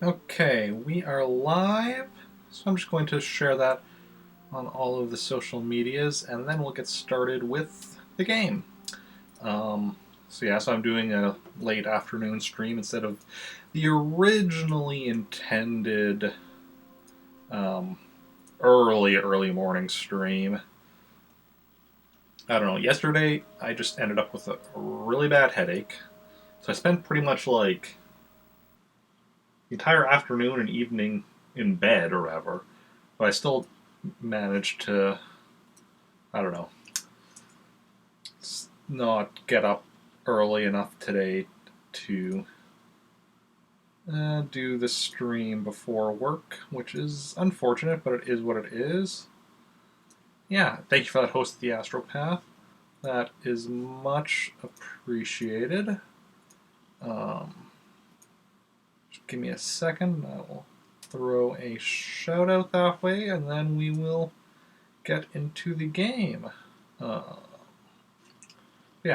Okay, we are live, so I'm just going to share that on all of the social medias, and then we'll get started with the game. Um, so I'm doing a late afternoon stream instead of the originally intended um, early morning stream. I don't know. Yesterday, I just ended up with a really bad headache, so I spent pretty much like the entire afternoon and evening in bed or whatever. But I still managed to, I don't know, not get up early enough today to do the stream before work, which is unfortunate, but it is what it is. Yeah, thank you for that host of the Astropath. That is much appreciated. Just give me a second. I will throw a shout out that way, and then we will get into the game. Yeah,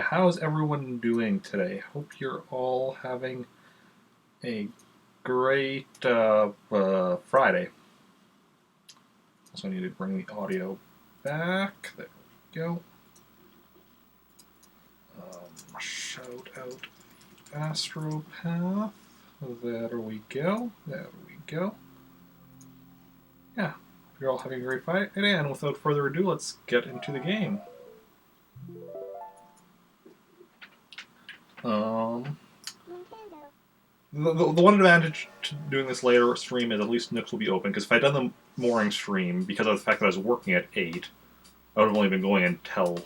how's everyone doing today? Hope you're all having a great Friday. Also, I need to bring the audio back. There we go. Shout out Astropath. There we go. There we go. Yeah, you're all having a great Friday, and without further ado, let's get into the game. The one advantage to doing this later stream is at least Nix will be open, because if I'd done the morning stream, because of the fact that I was working at 8, I would have only been going until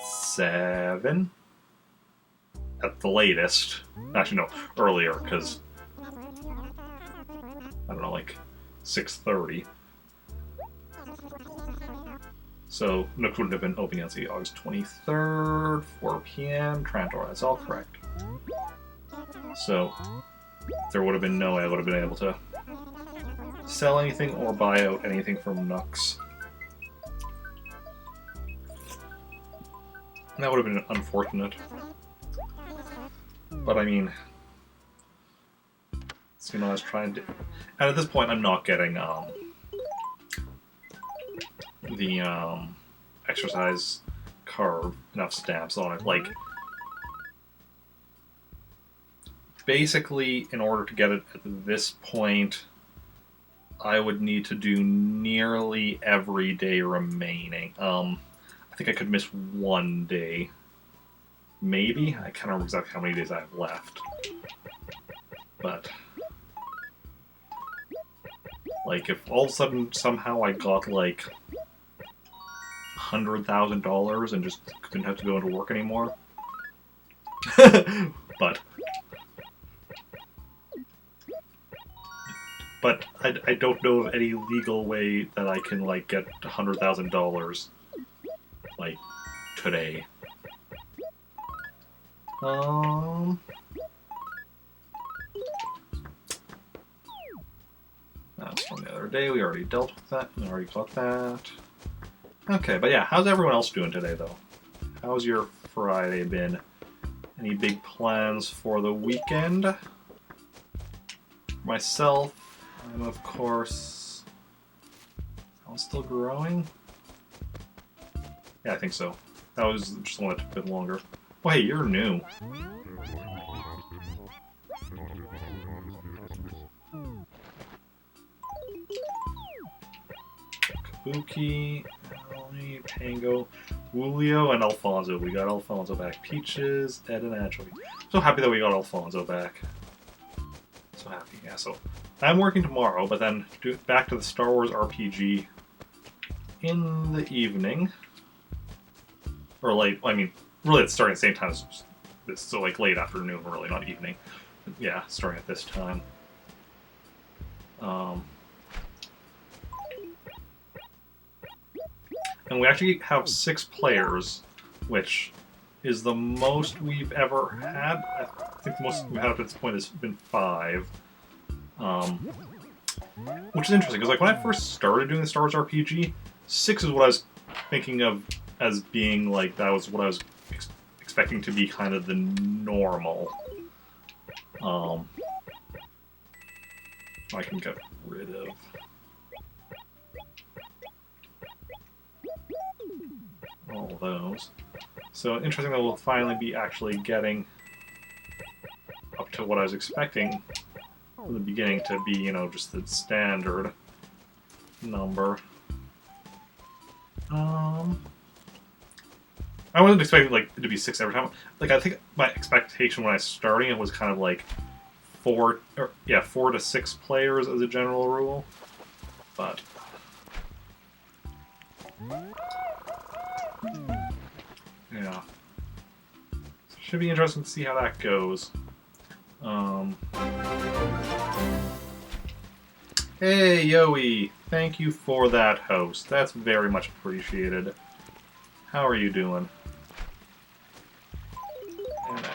7 at the latest. Actually, no, earlier, because, I don't know, like 6:30. So Nook wouldn't have been opening until August 23rd, 4 p.m. Trantor, that's all correct. So there would have been no way I would have been able to sell anything or buy out anything from Nux. That would have been unfortunate. But I mean, so, I was trying to. And at this point, I'm not getting the exercise card enough stamps on it. Like, basically, in order to get it at this point, I would need to do nearly every day remaining. I think I could miss one day. Maybe? I can't remember exactly how many days I have left. But, like, if all of a sudden somehow I got, like, $100,000 and just couldn't have to go into work anymore. But I don't know of any legal way that I can, like, get $100,000, like, today. That's from the other day. We already dealt with that. We already got that. Okay, but yeah, how's everyone else doing today, though? How's your Friday been? Any big plans for the weekend? Myself, I'm of course... I'm still growing? Yeah, I think so. That was just one that took a bit longer. Oh, hey, you're new. Kabuki, Emily, Tango, Julio, and Alfonso. We got Alfonso back. Peaches, Ed, and Ashley. So happy that we got Alfonso back. So happy, yeah. So I'm working tomorrow, but then back to the Star Wars RPG in the evening. Or late, I mean, really it's starting at the same time as this, so like late afternoon, really, not evening. But yeah, starting at this time. And we actually have 6 players, which is the most we've ever had. I think the most we've had up at this point has been 5. Which is interesting, because like when I first started doing the Star Wars RPG, 6 is what I was thinking of as being like, that was what I was expecting to be kind of the normal. I can get rid of. All those. So interesting that we'll finally be actually getting up to what I was expecting from the beginning to be, you know, just the standard number. I wasn't expecting like it to be 6 every time. Like I think my expectation when I was starting it was kind of like 4 to 6 players as a general rule, but yeah, should be interesting to see how that goes. Hey Yoey, thank you for that host. That's very much appreciated. How are you doing? And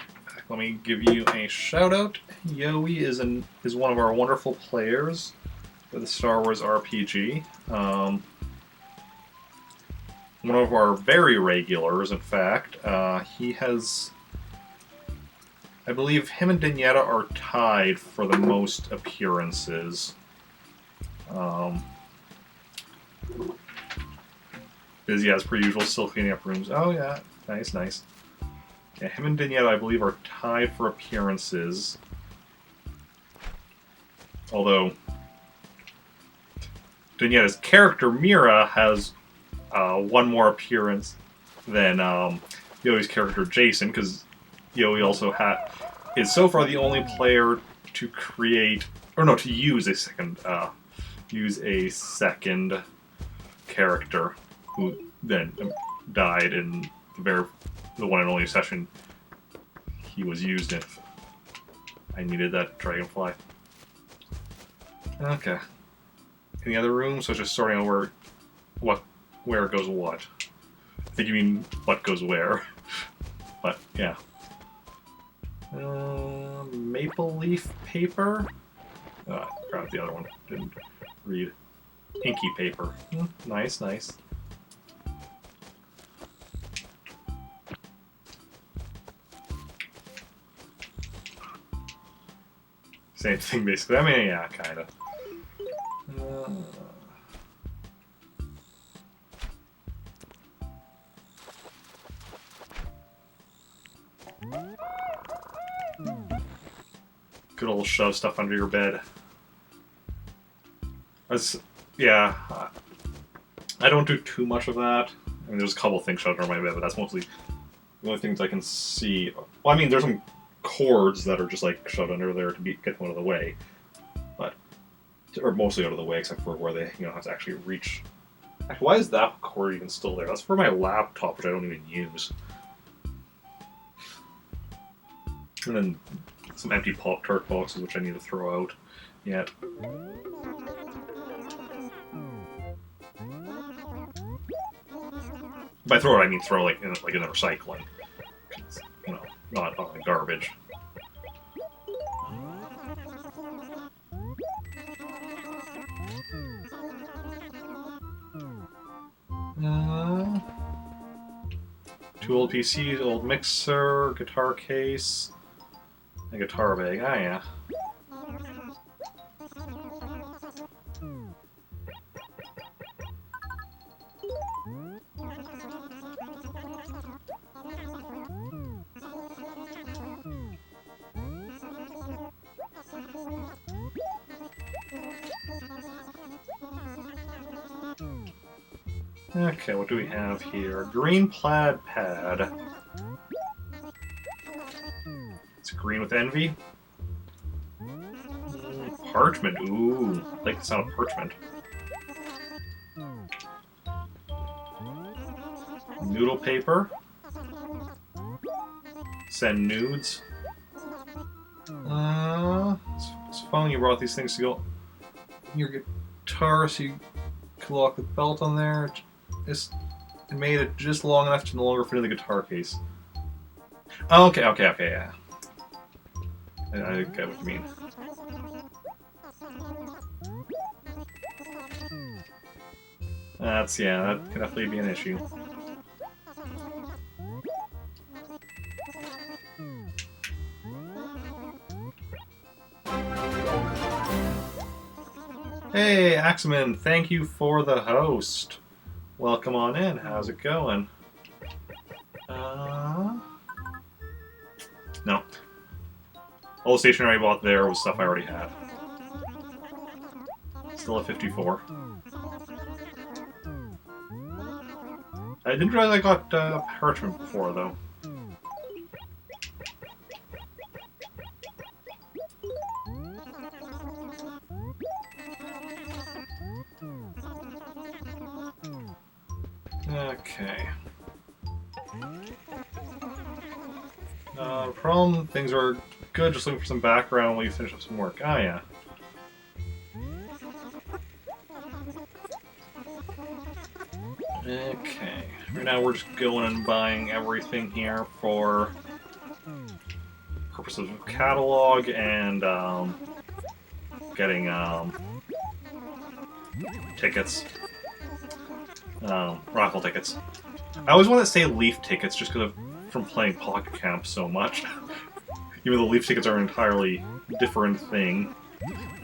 let me give you a shout out. Yoey is one of our wonderful players for the Star Wars RPG. One of our very regulars, in fact. He has, I believe, him and Danietta are tied for the most appearances. Busy as per usual, still cleaning up rooms. Oh yeah, nice, nice. Yeah, him and Danietta, I believe, are tied for appearances. Although Danietta's character, Mira, has one more appearance than Yoey's character, Jason, because Yoey also is so far the only player to create, or no, to use a second character who then died in the one and only session he was used in. I needed that dragonfly. Okay. Any other rooms? So just sorting out where goes what. I think you mean what goes where. But yeah. Maple leaf paper. I grabbed the other one. Didn't read. Inky paper. Nice, nice. Same thing, basically. I mean, yeah, kind of. Good old shove stuff under your bed. Yeah, I don't do too much of that. I mean, there's a couple things shoved under my bed, but that's mostly the only things I can see. Well, I mean, there's some cords that are just like shoved under there to get them out of the way, or mostly out of the way, except for where they have to actually reach. Actually, why is that cord even still there? That's for my laptop, which I don't even use. And then some empty Pop-Tart boxes, which I need to throw out yet. By throw it, I mean throw like in the recycling. Not like garbage. Two old PCs, old mixer, guitar case, a guitar bag. Ah, yeah. Okay, what do we have here? Green plaid pad. It's green with envy. Parchment. Ooh, I like the sound of parchment. Noodle paper. Send nudes. It's fun you brought these things to go in your guitar so you can lock the belt on there. It made it just long enough to no longer fit in the guitar case. Oh, okay, yeah. I get what you mean. That can definitely be an issue. Hey, Axeman, thank you for the host. Welcome on in. How's it going? No. All the stationery I bought there was stuff I already had. Still at 54. I didn't realize I got parchment before, though. Okay. Problem, things are good, just looking for some background while you finish up some work. Ah, yeah. Okay. Right now we're just going and buying everything here for purposes of catalog and getting tickets. Raffle tickets. I always want to say Leaf tickets just because from playing Pocket Camp so much. Even though Leaf tickets are an entirely different thing.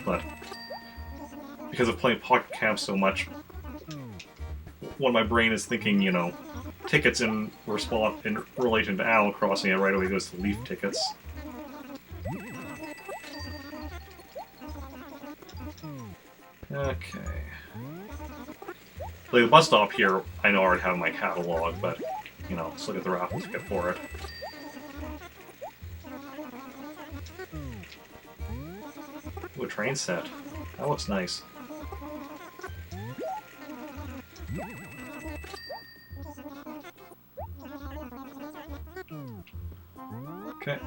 But because of playing Pocket Camp so much, when my brain is thinking, you know, tickets in relation to Animal Crossing, it right away goes to Leaf tickets. Okay. Like the bus stop here, I know I already have my catalog, but, you know, let's look at the raffle ticket for it. Ooh, a train set. That looks nice. Okay.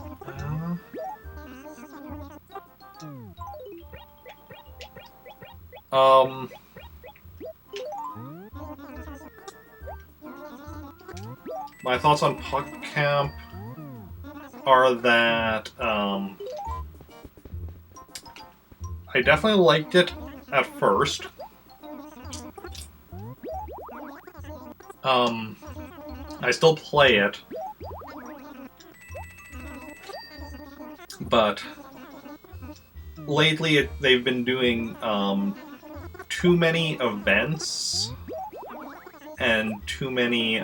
My thoughts on Pocket Camp are that I definitely liked it at first. I still play it, but lately they've been doing too many events and too many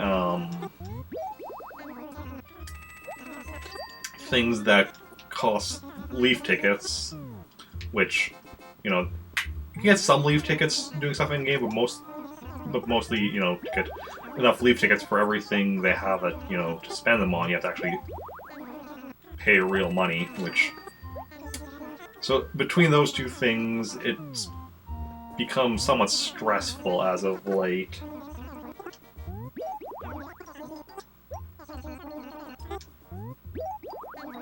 things that cost Leaf tickets, which, you know, you can get some Leaf tickets doing stuff in game, but mostly, you know, to get enough Leaf tickets for everything they have it, you know, to spend them on, you have to actually pay real money, which... So, between those two things, it's become somewhat stressful as of late.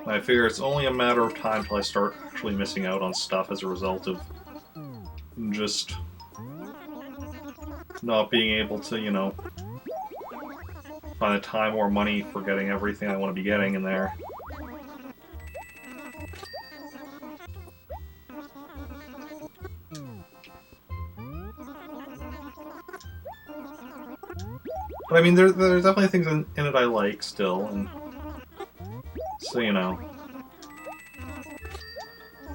I figure it's only a matter of time till I start actually missing out on stuff as a result of just not being able to, you know, find the time or money for getting everything I want to be getting in there. But I mean, there's definitely things in it I like still, and so, you know.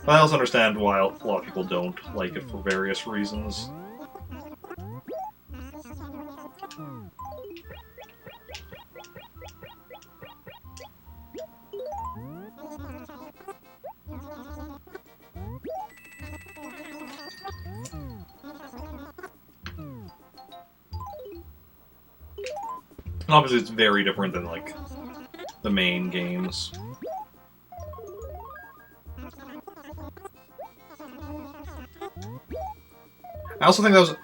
But I also understand why a lot of people don't like it for various reasons. And obviously it's very different than, like, the main games. I also think that was,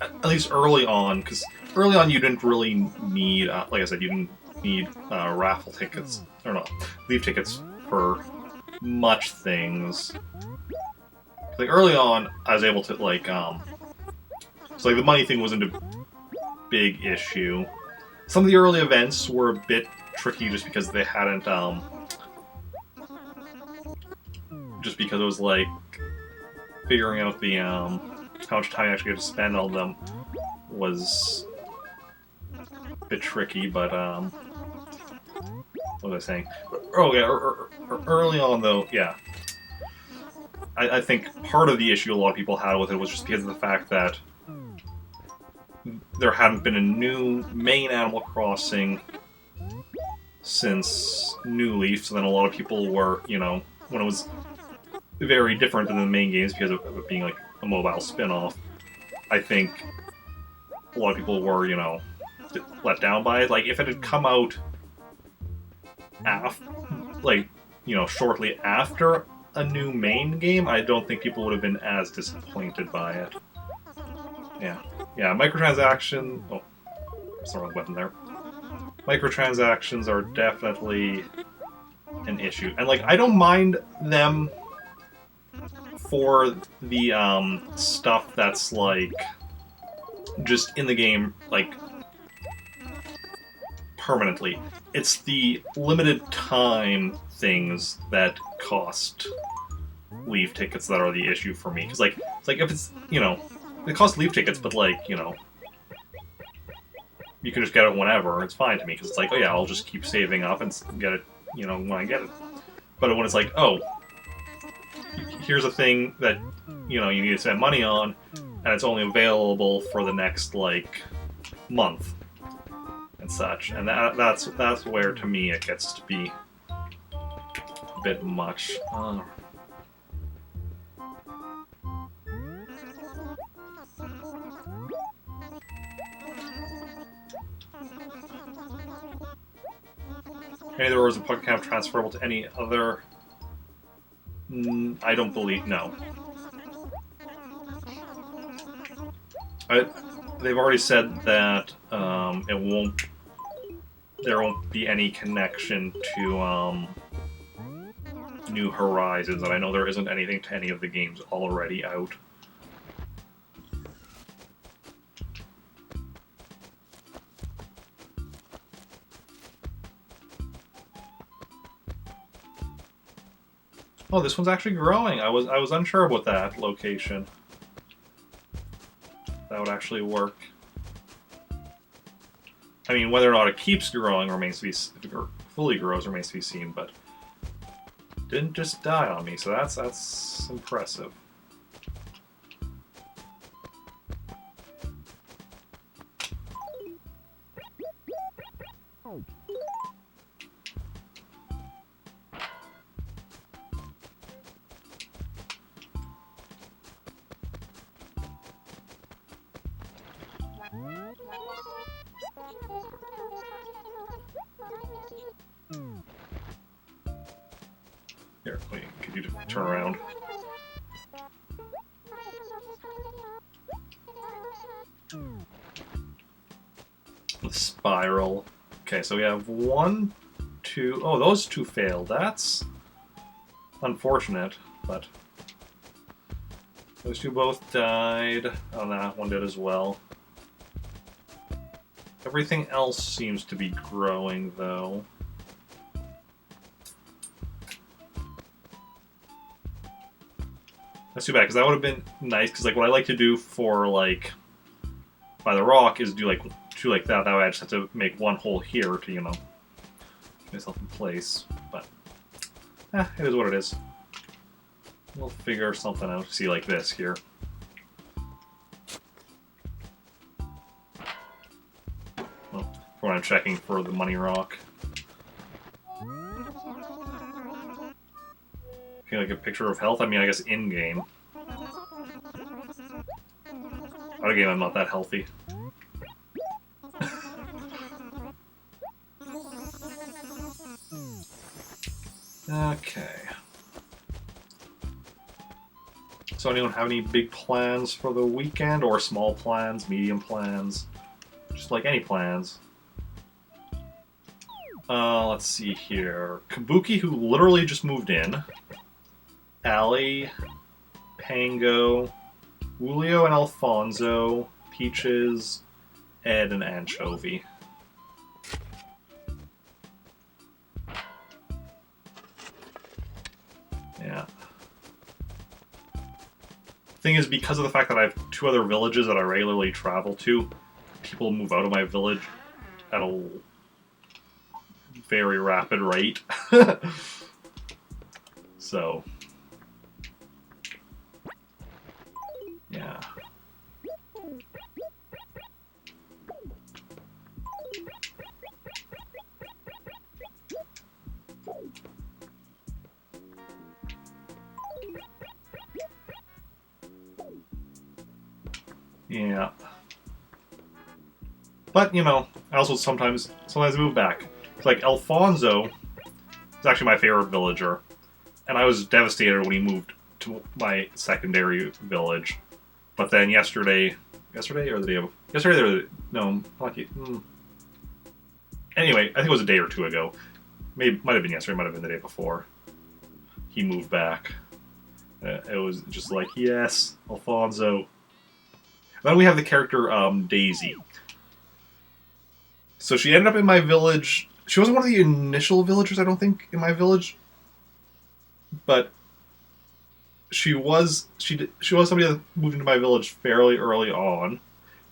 at least early on, because early on you didn't really need, like I said, you didn't need raffle tickets, or no, Leaf tickets for much things. Like, early on, I was able to, like, so, like, the money thing wasn't a big issue. Some of the early events were a bit tricky just because they hadn't, just because it was, like, figuring out the, how much time you actually had to spend on them was a bit tricky, but, what was I saying? Oh, yeah, early on, though, yeah. I think part of the issue a lot of people had with it was just because of the fact that there hadn't been a new main Animal Crossing since New Leaf, so then a lot of people were, you know, when it was very different than the main games because of it being like a mobile spin-off, I think a lot of people were, you know, let down by it. Like, if it had come out like, you know, shortly after a new main game, I don't think people would have been as disappointed by it. Yeah. Yeah, microtransaction... Oh, that's the wrong button there. Microtransactions are definitely an issue. And, like, I don't mind them for the, stuff that's, like, just in the game, like, permanently. It's the limited time things that cost Leaf tickets that are the issue for me. Because, like, it's like if it's, you know, it costs Leaf tickets, but, like, you know, you can just get it whenever. It's fine to me, because it's like, oh yeah, I'll just keep saving up and get it, you know, when I get it. But when it's like, oh, here's a thing that, you know, you need to spend money on, and it's only available for the next, like, month and such. And that's where, to me, it gets to be a bit much. Any of the rewards in Pocket Camp transferable to any other? I don't believe, no. They've already said that there won't be any connection to New Horizons, and I know there isn't anything to any of the games already out. Oh, this one's actually growing. I was unsure about that location. That would actually work. I mean, whether or not it keeps growing remains to be, or fully grows remains to be seen, but didn't just die on me, so that's impressive. Here, wait, could you turn around? The spiral. Okay, so we have 1, 2... Oh, those two failed. That's unfortunate, but... Those two both died. Oh, that one did as well. Everything else seems to be growing, though. That's too bad, because that would have been nice, because like what I like to do for like by the rock is do like two like that. That way I just have to make one hole here to, you know, get myself in place. But it is what it is. We'll figure something out. See, like this here. Well, for when I'm checking for the money rock. Okay, like a picture of health? I mean, I guess in-game. Out of game, I'm not that healthy. Okay. So anyone have any big plans for the weekend? Or small plans, medium plans? Just like any plans. Let's see here. Kabuki, who literally just moved in. Allie, Pango, Julio and Alfonso, Peaches, Ed, and Anchovy. Yeah. Thing is, because of the fact that I have 2 other villages that I regularly travel to, people move out of my village at a very rapid rate. So... Yeah. But, you know, I also sometimes move back. Like, Alfonso is actually my favorite villager. And I was devastated when he moved to my secondary village. But then yesterday or the day of... Yesterday or no, lucky. Anyway, I think it was a day or two ago. Might have been yesterday, might have been the day before. He moved back. It was just like, yes, Alfonso. Then we have the character Daisy. So she ended up in my village. She wasn't one of the initial villagers, I don't think, in my village. But she was somebody that moved into my village fairly early on.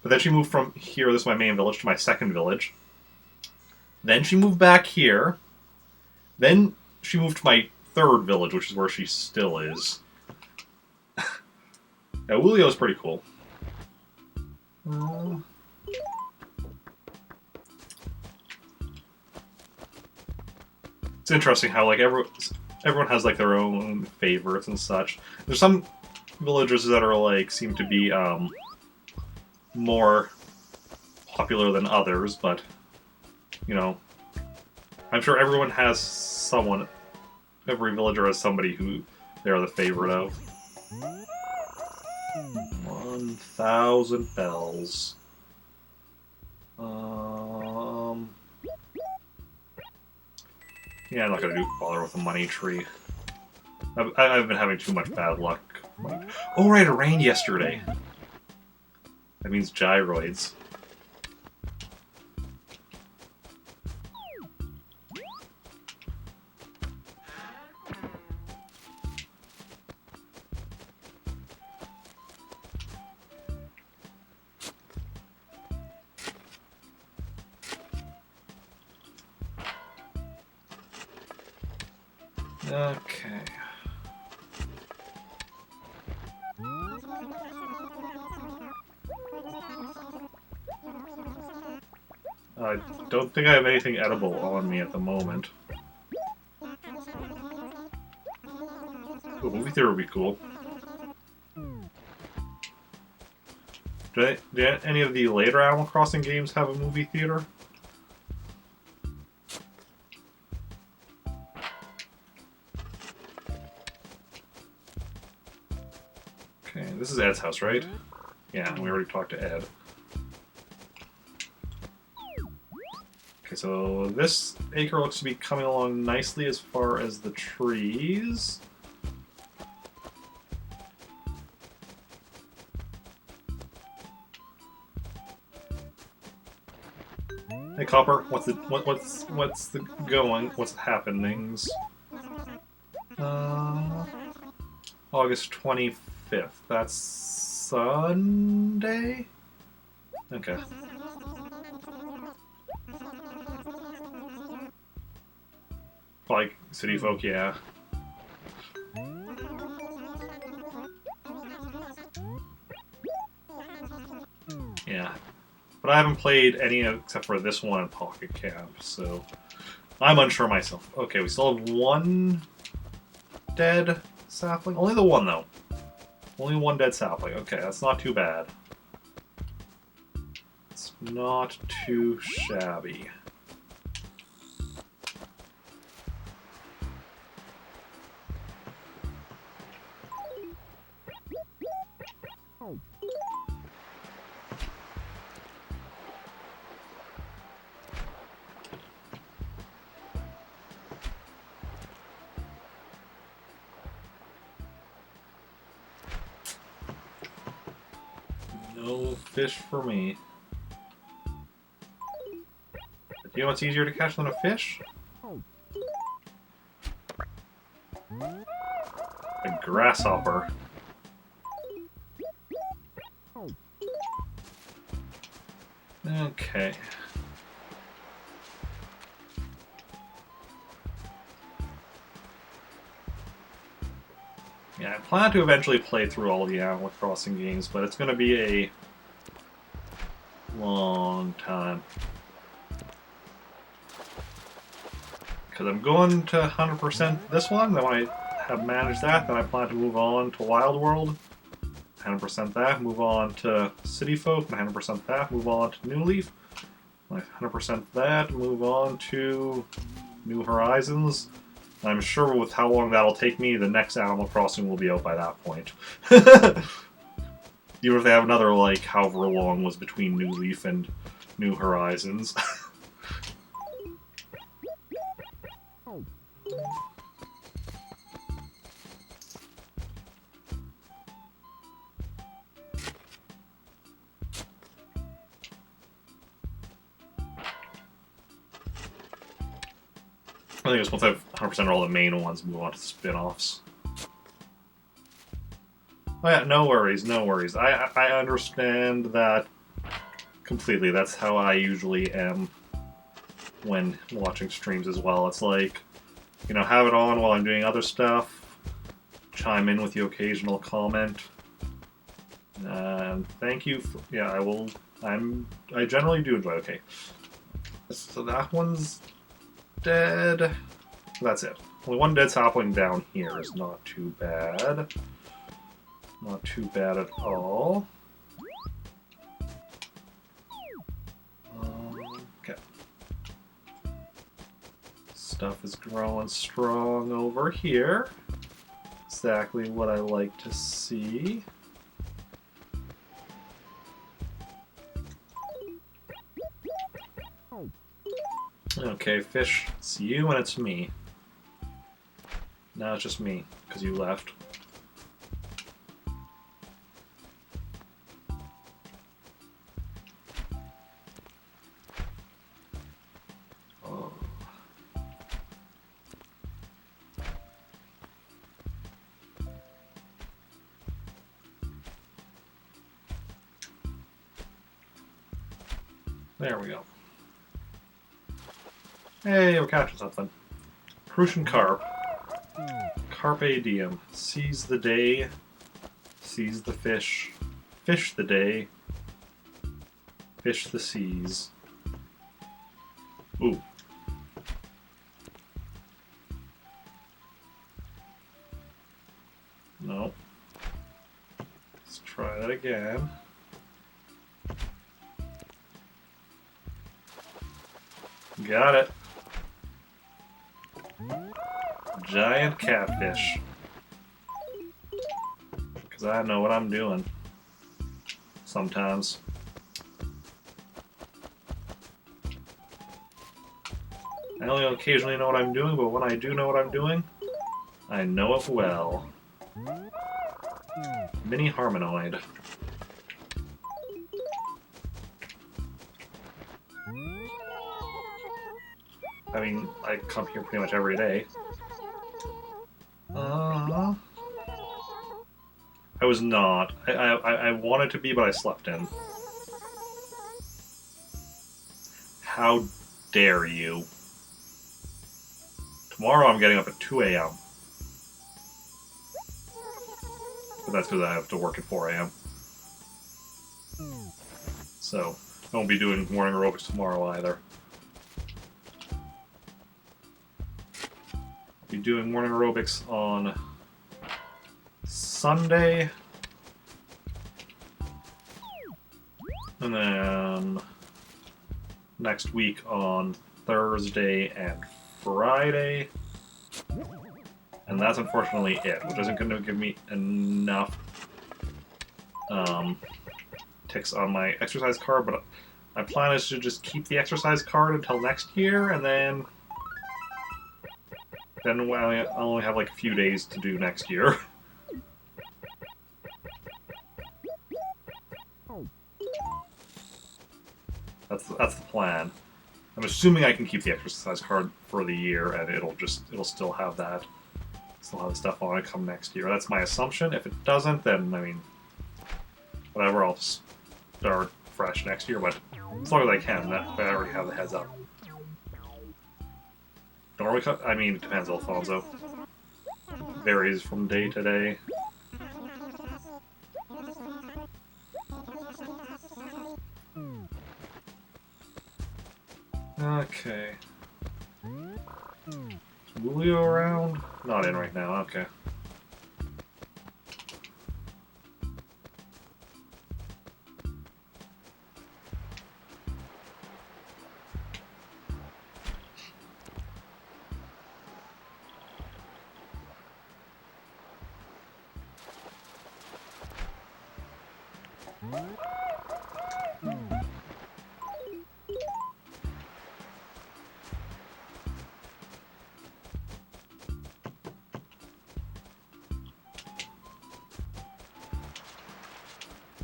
But then she moved from here, this is my main village, to my second village. Then she moved back here. Then she moved to my third village, which is where she still is. Yeah, Wulio is pretty cool. It's interesting how like everyone has like their own favorites and such. There's some villagers that are like seem to be more popular than others, but you know, I'm sure everyone has someone. Every villager has somebody who they're the favorite of. 1,000 bells. Yeah, I'm not gonna bother with a money tree. I've been having too much bad luck. Oh right, it rained yesterday. That means gyroids. Okay. I don't think I have anything edible on me at the moment. Ooh, movie theater would be cool. Do any of the later Animal Crossing games have a movie theater? Okay, this is Ed's house, right? Yeah, we already talked to Ed. Okay, so this acre looks to be coming along nicely as far as the trees. Hey Copper, what's the going? What's happenings? August 25th. That's Sunday? Okay. Like city folk, yeah. Yeah. But I haven't played any except for this one in Pocket Camp, so I'm unsure myself. Okay, we still have one dead sapling. Only the one, though. Only one dead sapling. Okay, that's not too bad. It's not too shabby. No fish for me. Do you know what's easier to catch than a fish? A grasshopper. Okay. Yeah, I plan to eventually play through all the Animal Crossing games, but it's going to be a long time. Because I'm going to 100% this one, then when I have managed that, then I plan to move on to Wild World. 100% that, move on to City Folk, 100% that, move on to New Leaf, 100% that, move on to New Horizons. I'm sure with how long that'll take me, the next Animal Crossing will be out by that point. Even if they have another, like, however long was between New Leaf and New Horizons. I think it's once I have 100% all the main ones, move on to the spin-offs. Oh yeah, no worries, no worries. I understand that completely. That's how I usually am when watching streams as well. It's like, you know, have it on while I'm doing other stuff, chime in with the occasional comment. Thank you. Yeah, I will. I generally do enjoy. Okay, so that one's dead. That's it. Only one dead sapling down here is not too bad. Not too bad at all. Okay. Stuff is growing strong over here. Exactly what I like to see. Okay, fish, it's you and it's me. Now it's just me, because you left. Oh. There we go. Hey, we're catching something. Crucian carp. Carpe diem. Seize the day. Seize the fish. Fish the day. Fish the seas. Ooh. No. Let's try that again. Got it. Giant catfish. Because I know what I'm doing. Sometimes. I only occasionally know what I'm doing, but when I do know what I'm doing, I know it well. Mini Harmonoid. I mean, I come here pretty much every day. I was not. I wanted to be, but I slept in. How dare you? Tomorrow I'm getting up at 2 a.m. But that's because I have to work at 4 a.m. So, I won't be doing morning aerobics tomorrow either. I'll be doing morning aerobics on Sunday. And then next week on Thursday and Friday. And that's unfortunately it, which isn't going to give me enough ticks on my exercise card, but my plan is to just keep the exercise card until next year, and then I only have like a few days to do next year. That's the plan. I'm assuming I can keep the exercise card for the year, and it'll still have the stuff on it come next year. That's my assumption. If it doesn't, then I mean, whatever. I'll just start fresh next year. But as long as I can, I already have the heads up. Don't really cut. I mean, it depends, Alfonso. Varies from day to day. Okay. Is Julio around? Not in right now, okay.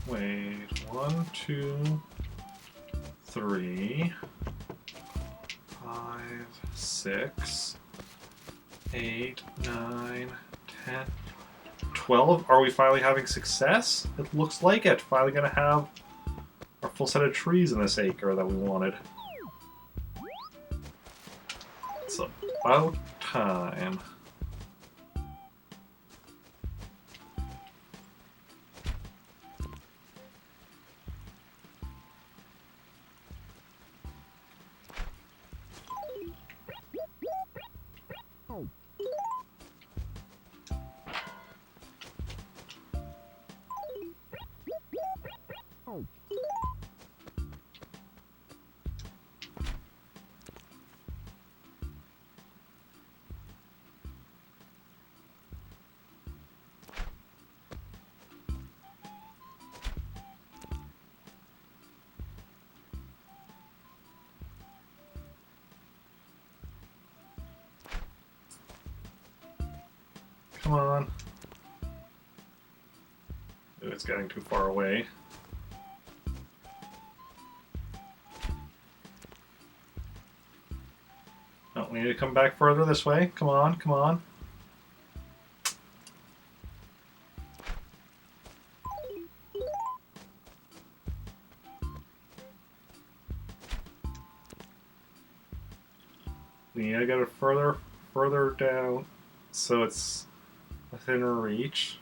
Wait, 1, 2, 3, 5, 6, 8, 9, 10, 12. Are we finally having success? It looks like it. Finally gonna have our full set of trees in this acre that we wanted. It's about time. Come on. Ooh, it's getting too far away. No, we need to come back further this way. Come on, come on. We need to get it further down so it's within reach.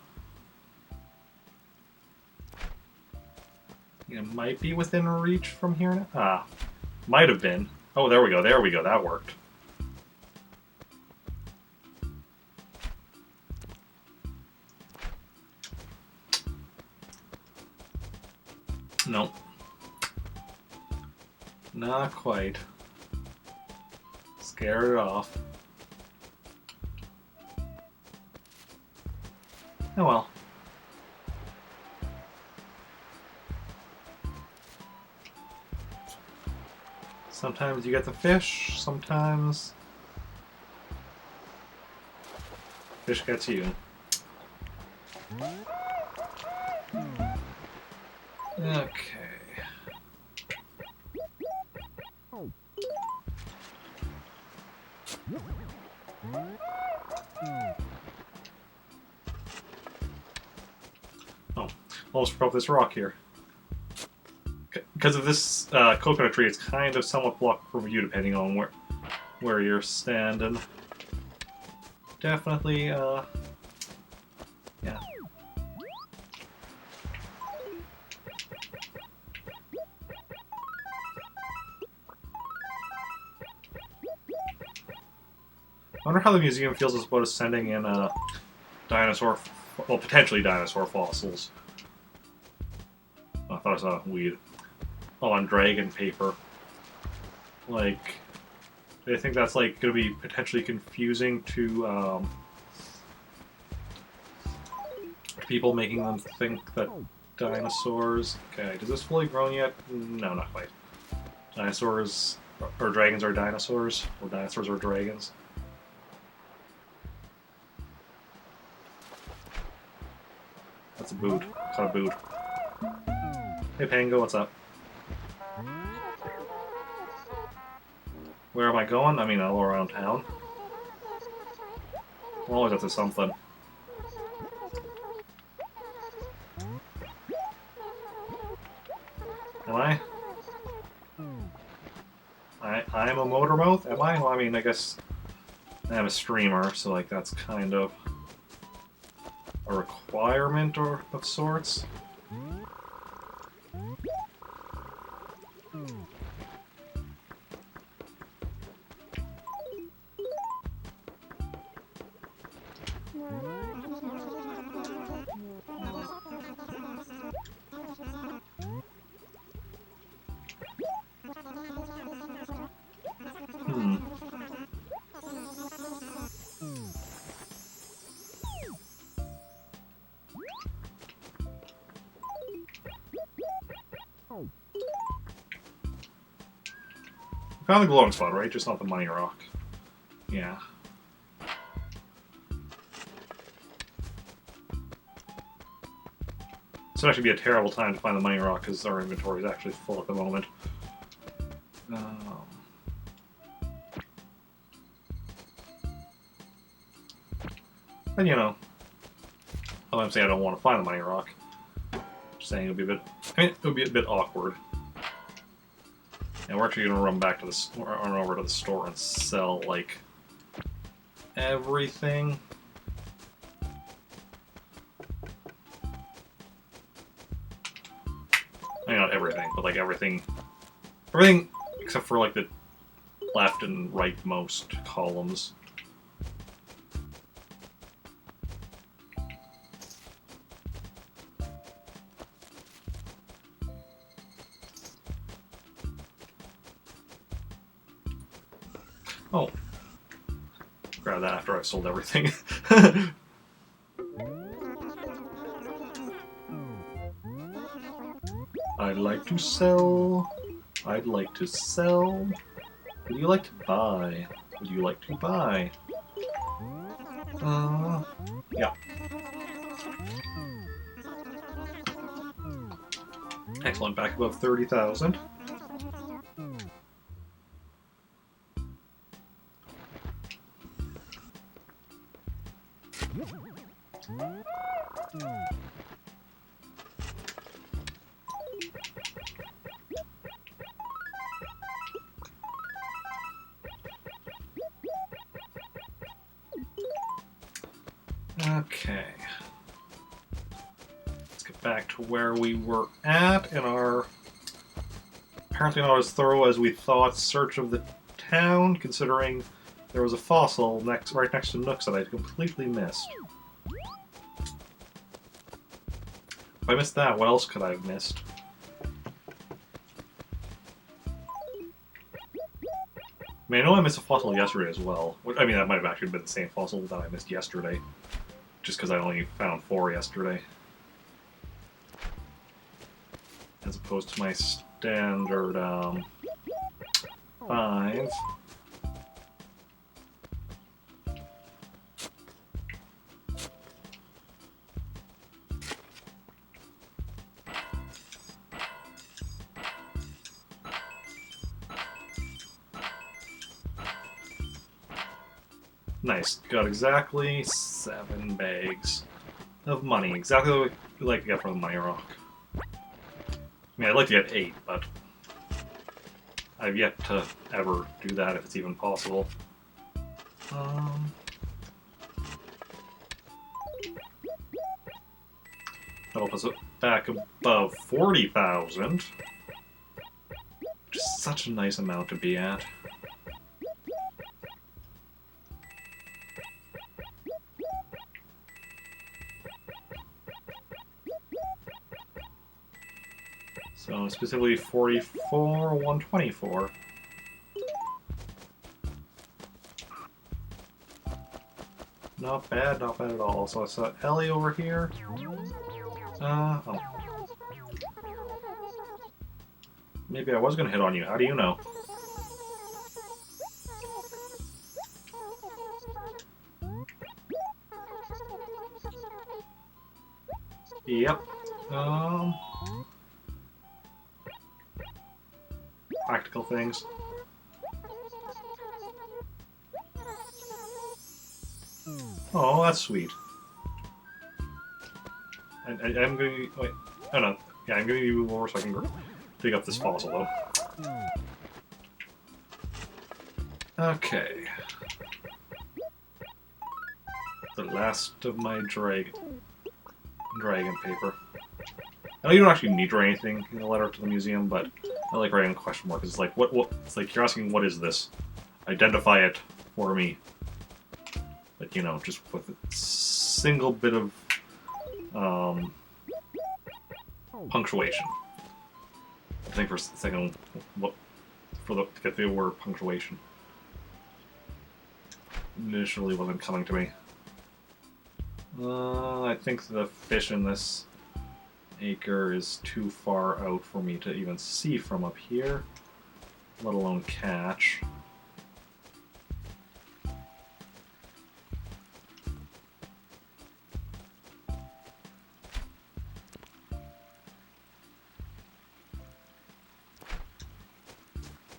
It might be within reach from here now. Ah, might have been. Oh, there we go, that worked. Nope. Not quite. Scared it off. Oh well. Sometimes you get the fish, sometimes fish gets you. Okay. Oh, almost forgot this rock here. Because of this coconut tree, it's kind of somewhat blocked from view depending on where you're standing. Definitely, yeah. I wonder how the museum feels about us sending in dinosaur, well, potentially dinosaur fossils. Oh, I thought I saw weed. Oh, on dragon paper. Like, they think that's like going to be potentially confusing to people, making them think that dinosaurs. Okay, is this fully grown yet? No, not quite. Dinosaurs or dragons are dinosaurs, or dinosaurs are dragons. That's a boot. Caught a boot. Hey Pango, what's up? Where am I going? I mean, all around town. I'm always up to something. Am I? I'm a motor mouth? Am I? Well, I mean, I guess I'm a streamer, so like that's kind of a requirement or of sorts. Found the glowing spot, right? Just not the money rock. Yeah. This would actually be a terrible time to find the money rock because our inventory is actually full at the moment. And you know, I'm saying I don't want to find the money rock. Just saying it would be a bit. I mean, it would be a bit awkward. And we're actually gonna run back to the run over to the store and sell like everything. I mean, not everything, but like everything except for like the left and rightmost columns. Oh. Grab that after I've sold everything. I'd like to sell. I'd like to sell. Would you like to buy? Would you like to buy? Yeah. Excellent, back above 30,000. Okay. Let's get back to where we were at in our apparently not as thorough as we thought search of the town, considering there was a fossil right next to Nooks that I completely missed. If I missed that, what else could I have missed? I mean, I know I missed a fossil yesterday as well. I mean, that might have actually been the same fossil that I missed yesterday. Just because I only found 4 yesterday. As opposed to my standard 5. Nice. Got exactly 7 bags of money. Exactly what we like to get from the money rock. I mean, I'd like to get 8, but I've yet to ever do that if it's even possible. That'll put us back above 40,000. Which is such a nice amount to be at. So specifically 44, 124. Not bad at all. So I saw Ellie over here. Oh. Maybe I was gonna hit on you. How do you know? Yep. Practical things. Oh, that's sweet. I'm gonna wait. Oh no. Yeah, I'm gonna move over so I can dig up this fossil though. Okay. The last of my dragon paper. I know you don't actually need to write anything in the letter to the museum, but I like writing a question mark. It's like, what? It's like you're asking, what is this? Identify it for me. Like, you know, just with a single bit of punctuation. I think for a second, to get the word punctuation initially wasn't coming to me. I think the fish in this acre is too far out for me to even see from up here. let alone catch.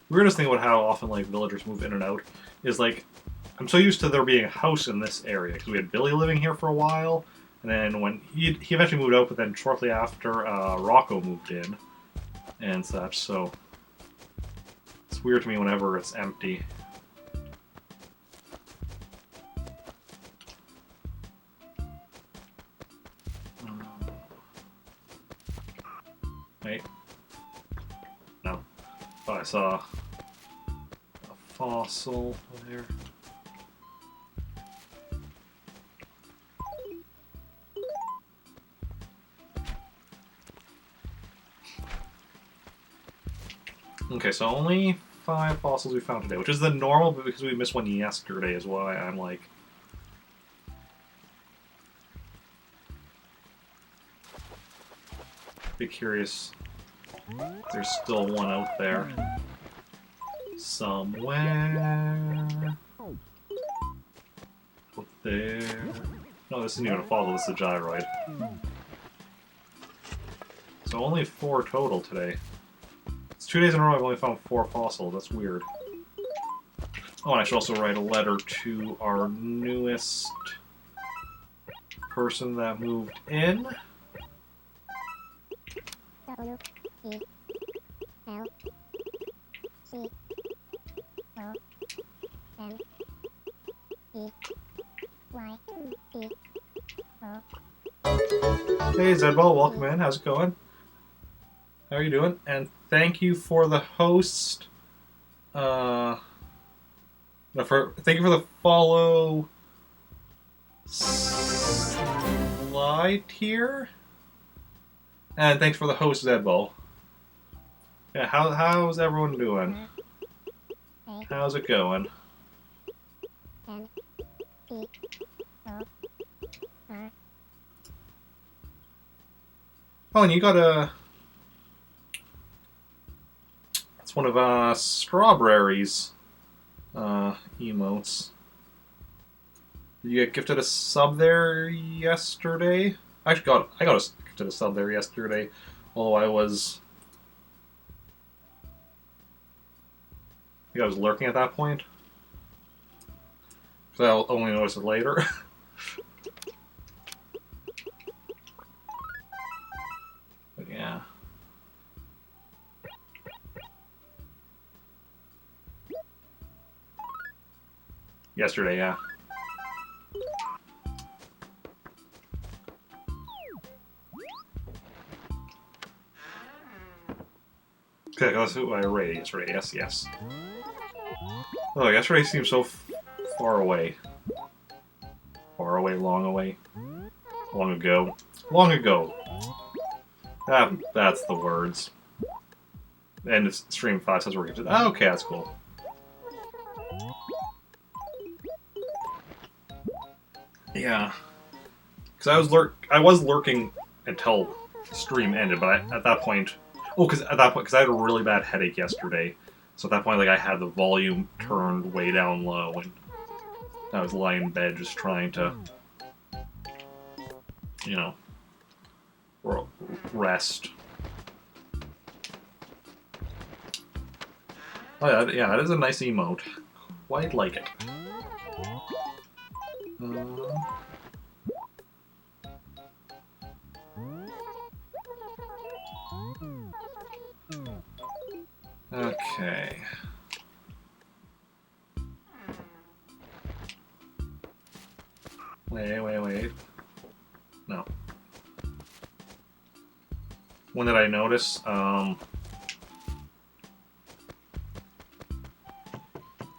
Weirdest thing about how often like villagers move in and out is like I'm so used to there being a house in this area because we had Billy living here for a while, and then when he eventually moved out, but then shortly after Rocco moved in and such. So it's weird to me whenever it's empty. Wait. No. Oh, I saw a fossil there. Okay, so only 5 fossils we found today, which is the normal, but because we missed one yesterday is why I'm like... be curious if there's still one out there. Somewhere... Up there... No, this isn't even a fossil, this is a gyroid. So only 4 total today. It's 2 days in a row I've only found 4 fossils, that's weird. Oh, and I should also write a letter to our newest person that moved in. Hey Zedball, welcome in. How's it going? How are you doing? And thank you for the host. Thank you for the follow. Slide here. And thanks for the host, Zedball. Yeah, how's everyone doing? How's it going? Oh, and you got a... It's one of Strawberry's emotes. Did you get gifted a sub there yesterday? I got gifted a sub there yesterday, although I think I was lurking at that point. Because I'll only notice it later. But yeah. Yesterday, yeah. Okay, that's who I rated yesterday. Yes. Oh, yesterday seemed so far away. Far away, long away. Long ago. Long ago. That's the words. And stream 5 says we're gifted. Oh, okay, that's cool. Yeah. Because I was lurking until stream ended, but at that point... Oh, because I had a really bad headache yesterday. So at that point, like, I had the volume turned way down low, and I was lying in bed just trying to, you know, rest. Oh yeah, that is a nice emote. Quite like it. Okay. Wait. No. When did I notice?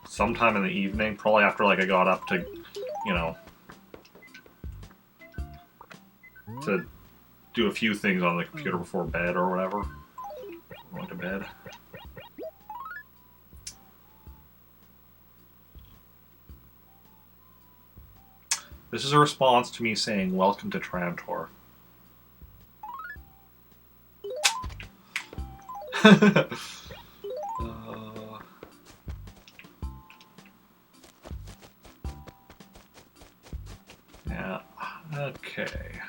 Sometime in the evening, probably after like I got up to, you know, to do a few things on the computer before bed or whatever. Going to bed. This is a response to me saying, "Welcome to Trantor." Okay.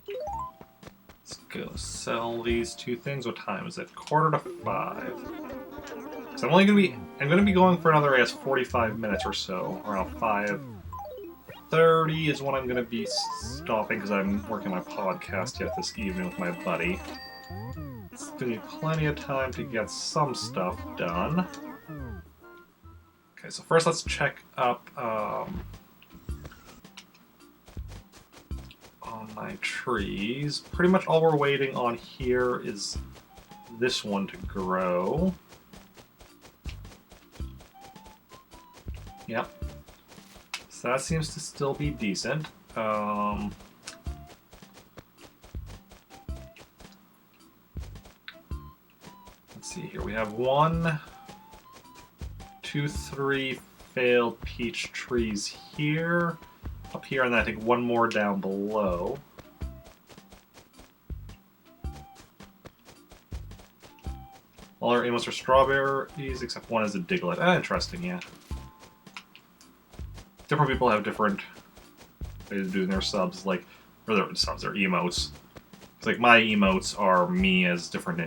Let's go sell these two things. What time is it? 4:45. So I'm gonna be going for another, I guess, 45 minutes or so. Around 5:30 is when I'm gonna be stopping because I'm working my podcast yet this evening with my buddy. It's gonna be plenty of time to get some stuff done. Okay, so first let's check up on my trees. Pretty much all we're waiting on here is this one to grow. Yep. So that seems to still be decent. Let's see here. We have 1, 2, 3 failed peach trees here. Up here, and then I think one more down below. All our emotes are strawberries, except one is a Diglett. Ah, interesting, yeah. Different people have different ways of doing their subs, like, or their subs, their emotes. It's like my emotes are me as different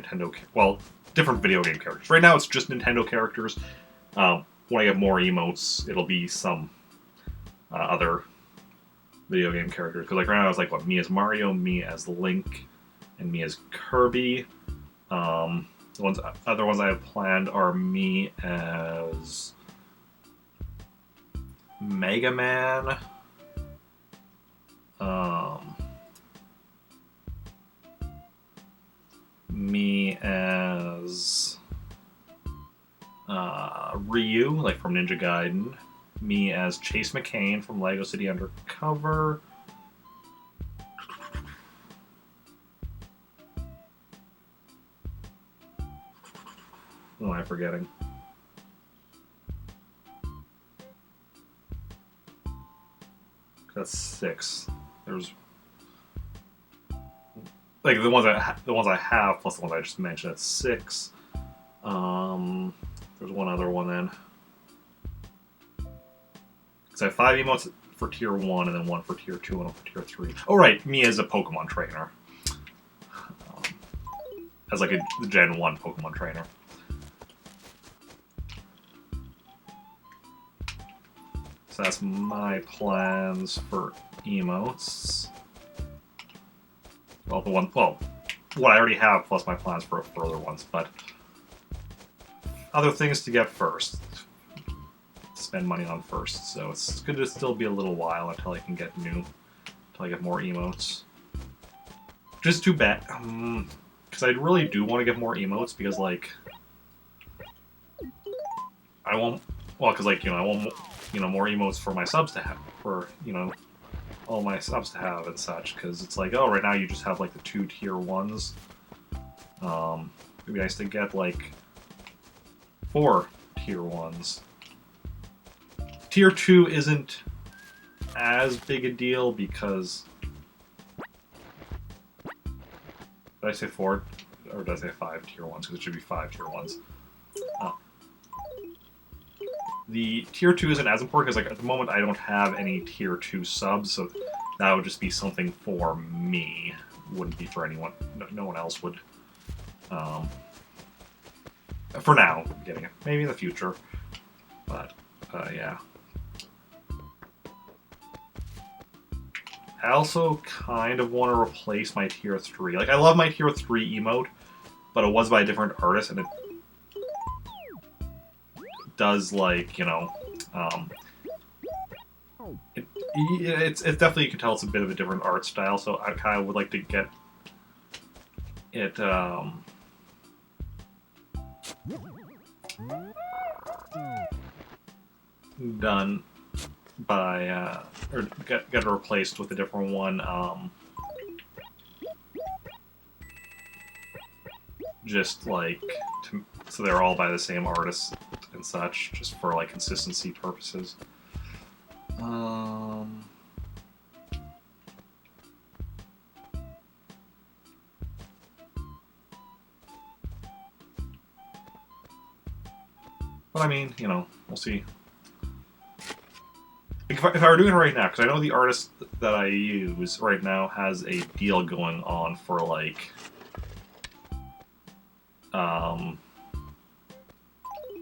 different video game characters. Right now it's just Nintendo characters. When I get more emotes, it'll be some other video game characters. Because like right now it's like what, me as Mario, me as Link, and me as Kirby. The other ones I have planned are me as Mega Man. Me as Ryu, like from Ninja Gaiden. Me as Chase McCain from Lego City Undercover. What am I forgetting? That's 6. There's like the ones I have plus the ones I just mentioned. That's 6. There's one other one then. Because I have 5 emotes for tier 1 and then 1 for tier 2 and 1 for tier 3. Oh right, me as a Pokemon trainer. As like a Gen 1 Pokemon trainer. So that's my plans for emotes. Well, what I already have plus my plans for further ones, but other things to get first. Spend money on first, so it's going to still be a little while until I can get until I get more emotes. Which is too bad, because I really do want to get more emotes, because like I want, because like I want more emotes for my subs to have, for all my subs to have and such, because it's like, oh, right now you just have like the 2 tier 1s. It'd be nice to get like 4 tier 1s. Tier 2 isn't as big a deal because... Did I say 4? Or did I say 5 tier 1s? Because it should be 5 tier 1s. The tier 2 isn't as important because like at the moment I don't have any tier 2 subs, so that would just be something for me. Wouldn't be for anyone. No one else would. For now, I'm getting it. Maybe in the future. But, yeah. I also kind of want to replace my tier 3. Like, I love my tier 3 emote, but it was by a different artist, and it does, like, it's definitely, you can tell it's a bit of a different art style, so I kind of would like to get it, done by, or get it replaced with a different one, just like, so they're all by the same artist and such, just for like consistency purposes. But I mean, we'll see. Like if I were doing it right now, because I know the artist that I use right now has a deal going on for like,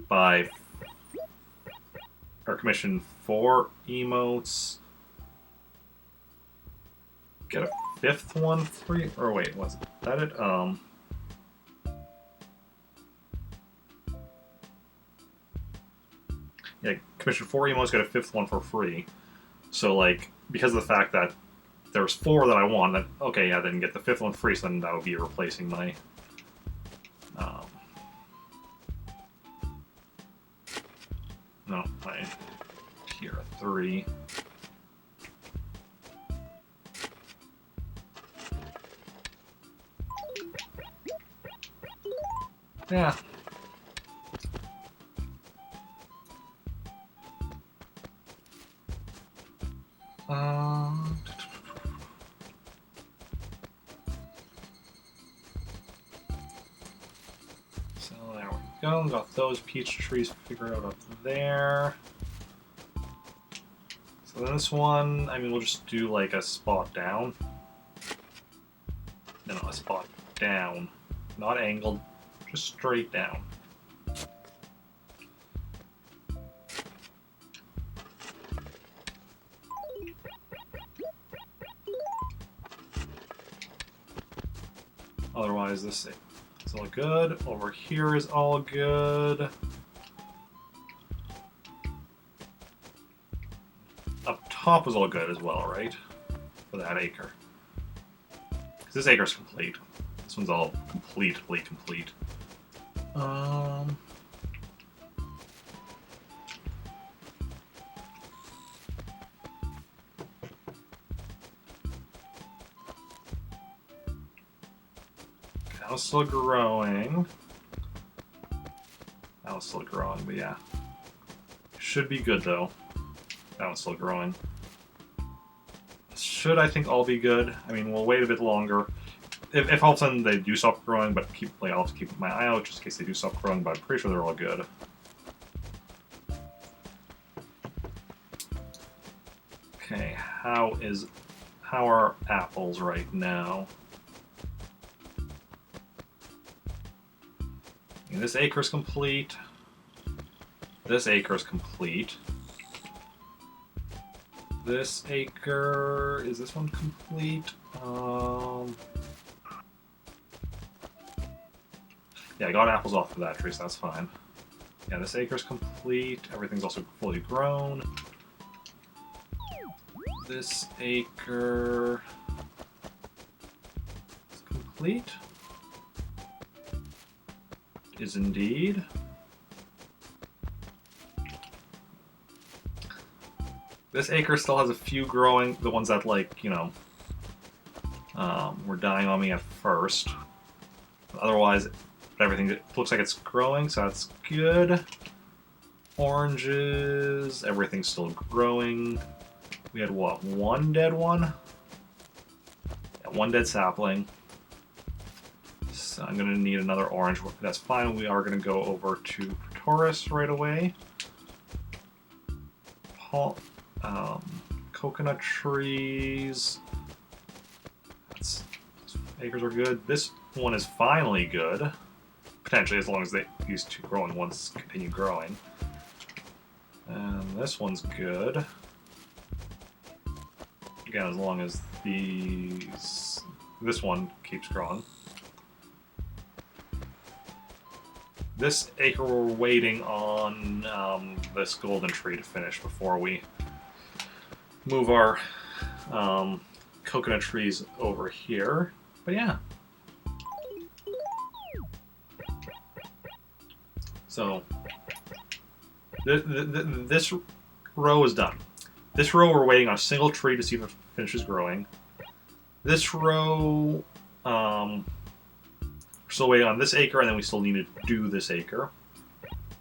buy or commission 4 emotes, get a 5th one free. Or wait, was that it? Yeah, commission 4 emotes, get a 5th one for free. So like, because of the fact that there's 4 that I want, that okay, yeah, then get the 5th one free. So then that would be replacing my. No, my tier 3. Yeah. So there we go. Got those peach trees figured out up there. So this one, I mean, we'll just do like a spot down. No, a spot down. Not angled, just straight down. Otherwise, this is all good. Over here is all good. Up top is all good as well, right? For that acre. Because this acre's complete. This one's all completely complete. That was still growing. That was still growing, but yeah. Should be good though. That one's still growing. Should, I think, all be good. I mean, we'll wait a bit longer. If all of a sudden they do stop growing, but I'll have to keep my eye out just in case they do stop growing, but I'm pretty sure they're all good. Okay, how are apples right now? I mean, this acre's complete. This acre's complete. This acre, is this one complete? Yeah, I got apples off of that tree, so that's fine. Yeah, this acre's complete. Everything's also fully grown. This acre is complete. Is indeed. This acre still has a few growing, the ones that, like, you know, were dying on me at first. Otherwise, everything looks like it's growing, so that's good. Oranges, everything's still growing. We had, what, one dead one? Yeah, one dead sapling. So I'm going to need another orange. That's fine. We are going to go over to Taurus right away. Coconut trees. Acres are good. This one is finally good. Potentially, as long as these two growing ones continue growing. And this one's good. Again, as long as this one keeps growing. This acre we're waiting on this golden tree to finish before we move our coconut trees over here. But yeah. So this row is done. This row we're waiting on a single tree to see if it finishes growing. This row we're still waiting on this acre, and then we still need to do this acre.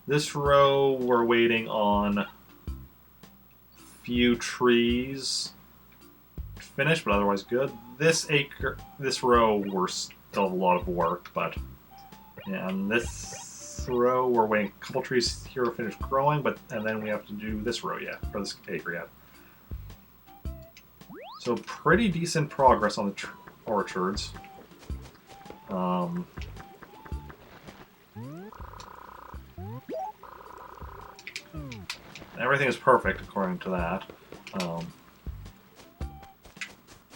This row we're waiting on a few trees to finish, but otherwise good. This row we're still a lot of work, but yeah, and this row we're waiting a couple trees here to finish growing, and then we have to do this row yet, or this acre yet. So pretty decent progress on the orchards. Everything is perfect according to that.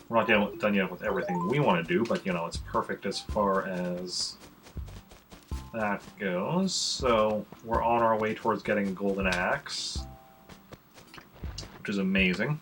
We're not done yet with everything we want to do, but you know, it's perfect as far as that goes. So we're on our way towards getting a golden axe, which is amazing.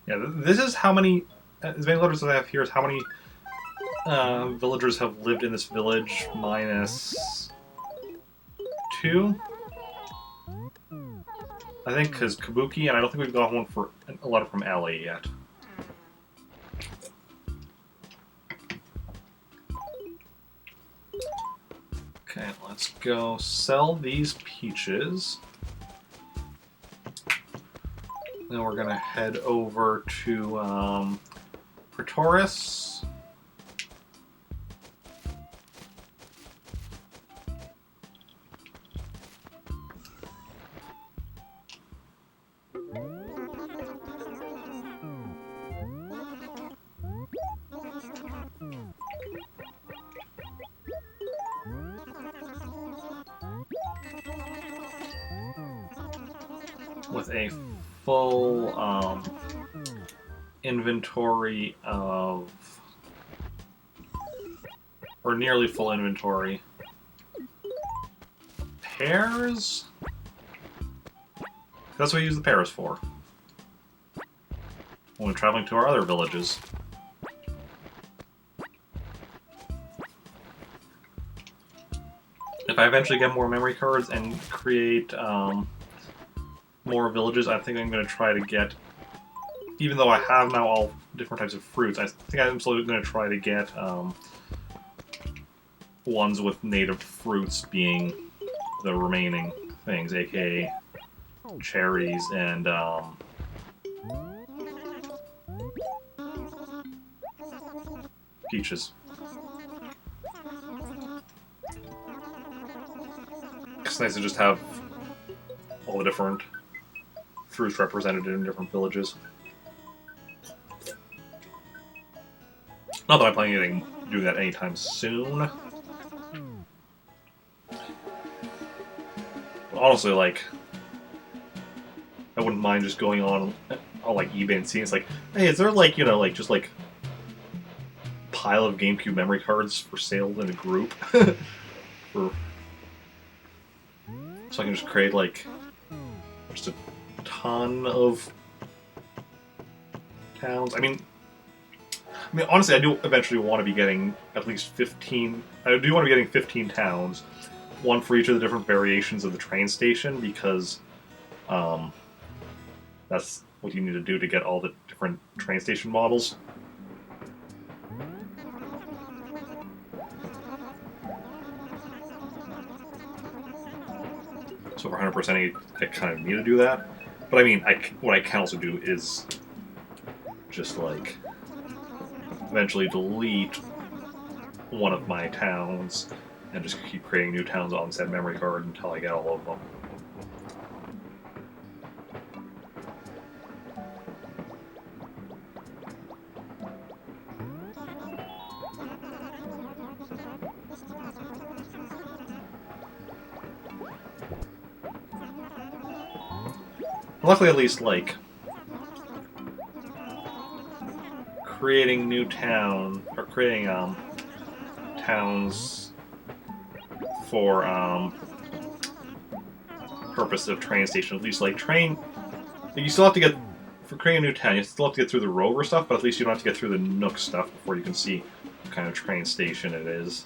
Yeah, this is how many, as many letters as I have here is how many villagers have lived in this village minus 2. I think because Kabuki, and I don't think we've got one for a letter from Ellie yet. Okay, let's go sell these peaches. Then we're gonna head over to Pretoris. With a full inventory of, or nearly full inventory. Pears? That's what we use the pears for. When we're traveling to our other villages. If I eventually get more memory cards and create more villages, I think I'm going to try to get, even though I have now all different types of fruits, I think I'm slowly going to try to get ones with native fruits being the remaining things, aka cherries and peaches. It's nice to just have all the different fruits represented in different villages. Not that I'm planning on doing that anytime soon. But honestly, like, I wouldn't mind just going on like eBay and seeing, it's like, hey, is there like, you know, like just like pile of GameCube memory cards for sale in a group? So I can just create like just a ton of towns. I mean, honestly, I do eventually want to be getting at least 15. I do want to be getting 15 towns, one for each of the different variations of the train station, because that's what you need to do to get all the different train station models. So for 100%, I kind of need to do that. But I mean, what I can also do is just like eventually delete one of my towns and just keep creating new towns on said memory card until I get all of them. Luckily, at least, like, creating new town, or creating, towns for, purpose of train station, at least, like, you still have to get, for creating a new town, you still have to get through the rover stuff, but at least you don't have to get through the Nook stuff before you can see what kind of train station it is.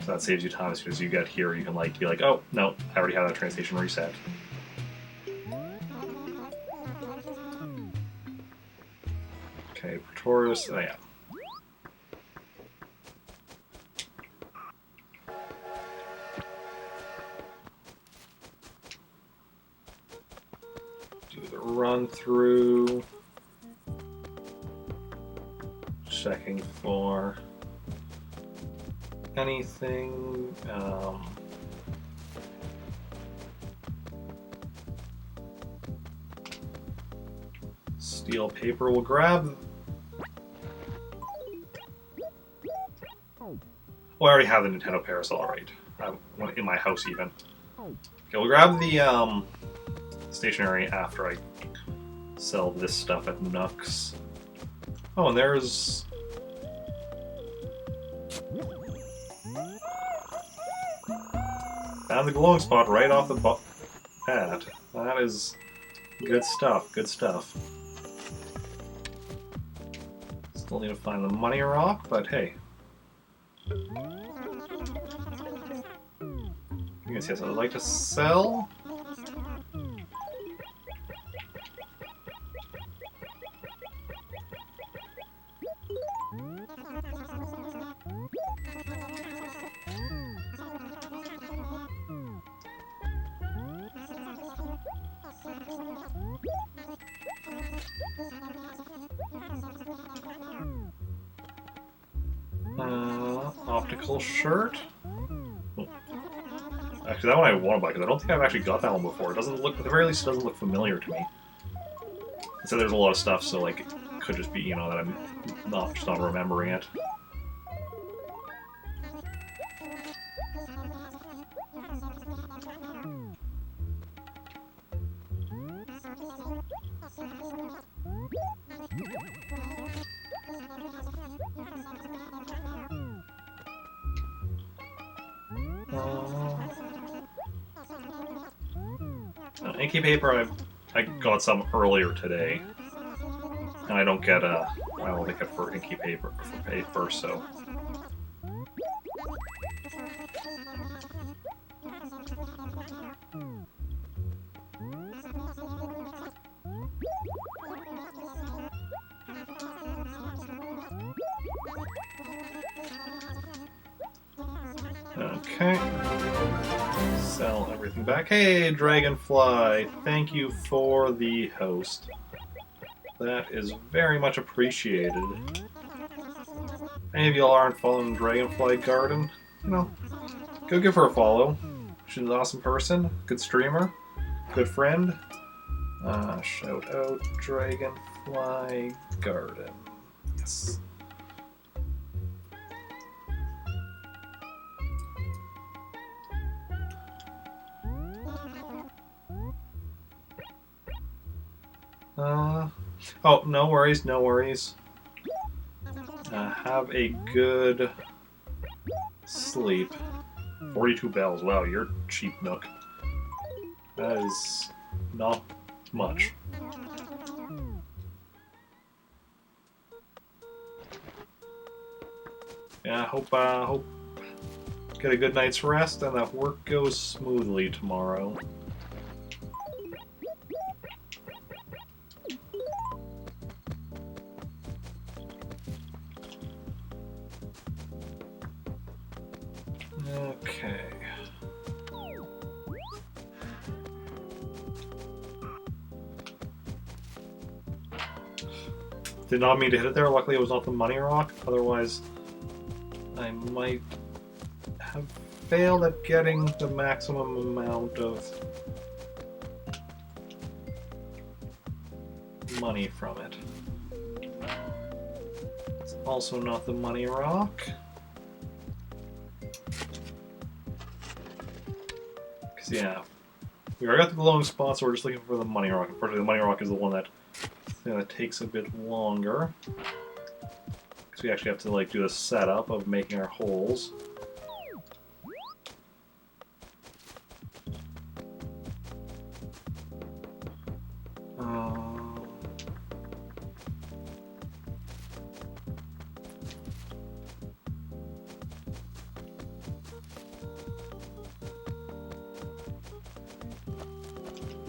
So that saves you time. As soon as you get here, you can, like, be like, oh, no, I already have that train station reset. Okay, Pretorius. Oh, yeah. Do the run through. Checking for anything. Steel paper. We'll grab. Well, I already have the Nintendo Parasol, right? In my house, even. Okay, we'll grab the stationery after I sell this stuff at Nux. Oh, and there's. Found the glowing spot right off the bat. That is good stuff. Good stuff. Still need to find the money rock, but hey. You can see something I'd like to sell. Optical shirt. Oh. Actually, that one I want to buy because I don't think I've actually got that one before. It doesn't look, at the very least, it doesn't look familiar to me. So there's a lot of stuff, so like, it could just be, you know, that I'm just not remembering it. Inky paper, I got some earlier today, and I don't get I only get for inky paper for paper, so. Okay. Sell everything back. Hey, Dragonfly! Thank you for the host. That is very much appreciated. Any of y'all aren't following Dragonfly Garden, you know, go give her a follow. She's an awesome person, good streamer, good friend. Shout out Dragonfly Garden. Yes. Oh, no worries, no worries. Have a good sleep. 42 bells. Wow, you're cheap, Nook. That is not much. Yeah, hope get a good night's rest and that work goes smoothly tomorrow. Okay. Did not mean to hit it there. Luckily, it was not the money rock. Otherwise, I might have failed at getting the maximum amount of money from it. It's also not the money rock. Because, yeah, we already got the glowing spot, so we're just looking for the money rock. Unfortunately, the money rock is the one that takes a bit longer. Because we actually have to like do the setup of making our holes.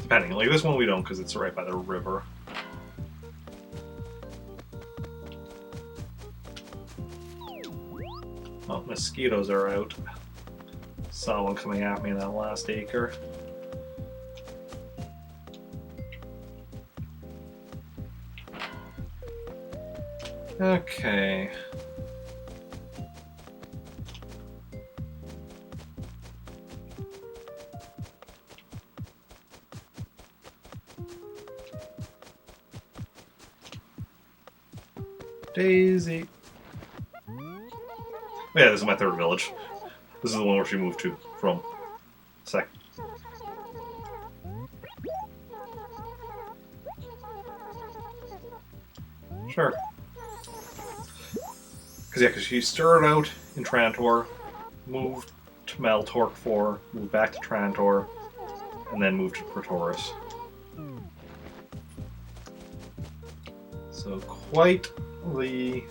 Depending, like this one we don't because it's right by the river. Oh, mosquitoes are out. Saw one coming at me in that last acre. Okay. Daisy. Oh, yeah, this is my third village. This is the one where she moved to from. Sec. Sure. Because she started out in Trantor, moved to Maltorq 4, moved back to Trantor, and then moved to Pretoris. So quite the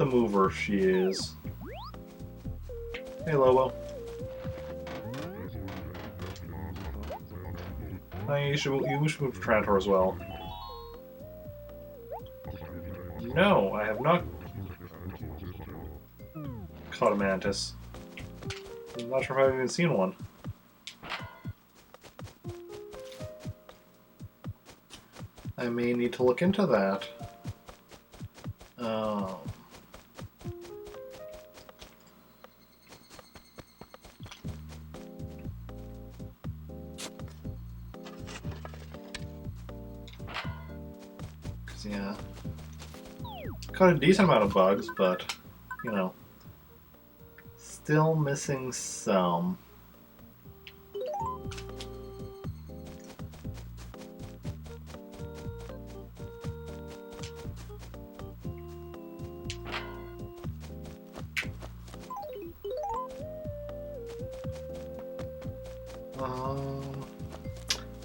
mover she is. Hey, Lobo. You should move to Trantor as well. No, I have not caught a mantis. I'm not sure if I've even seen one. I may need to look into that. Yeah. Caught a decent amount of bugs, but, you know, still missing some.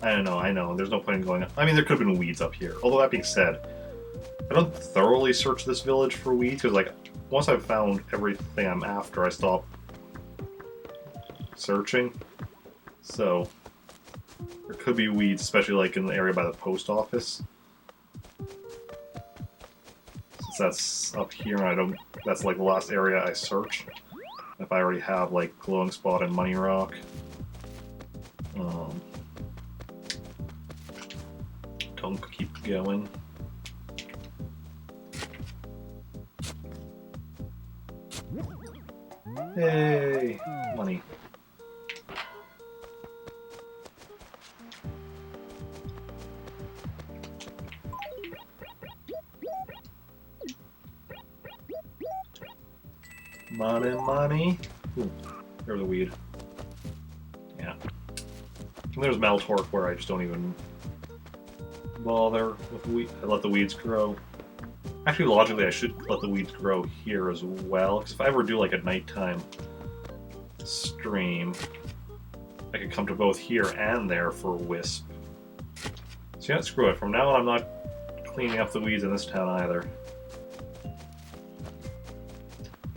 I don't know, I know. There's no point in going... I mean, there could have been weeds up here. Although, that being said, I don't thoroughly search this village for weeds, because, like, once I've found everything I'm after, I stop searching. So, there could be weeds, especially, like, in the area by the post office. Since that's up here, and I don't... That's, like, the last area I search. If I already have, like, Glowing Spot and Money Rock. Don't keep going. Hey, money. Money. Ooh, there's a weed. Yeah. And there's Maltorq where I just don't even bother with weed. I let the weeds grow. Actually, logically, I should let the weeds grow here as well, because if I ever do like a nighttime stream, I could come to both here and there for Wisp. So yeah, screw it. From now on, I'm not cleaning up the weeds in this town either.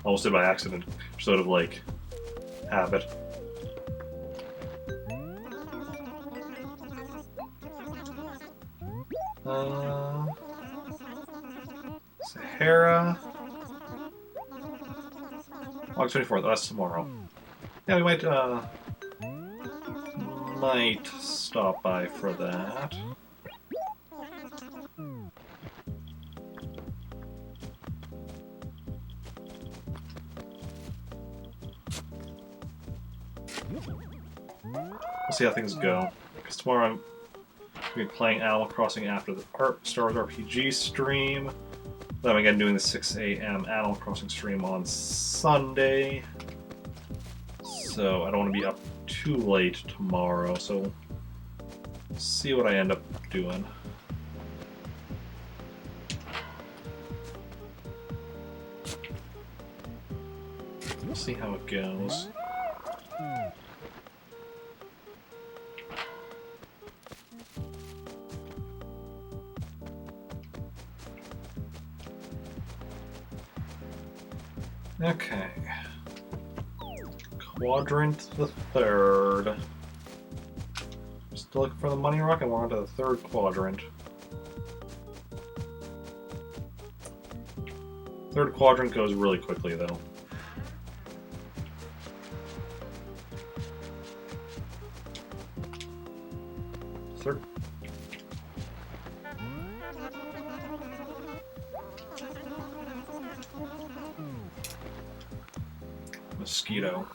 Almost did by accident, sort of like habit. Sahara. August 24th, that's tomorrow. Yeah, we might stop by for that. We'll see how things go. Because tomorrow I'm going to be playing Animal Crossing after the Star Wars RPG stream. Then I'm again doing the 6 a.m. Animal Crossing stream on Sunday. So I don't want to be up too late tomorrow, so see what I end up doing. We'll see how it goes. Okay. Quadrant the third. Still looking for the money rock, and we're on to the third quadrant. Third quadrant goes really quickly, though. Third. Mosquito.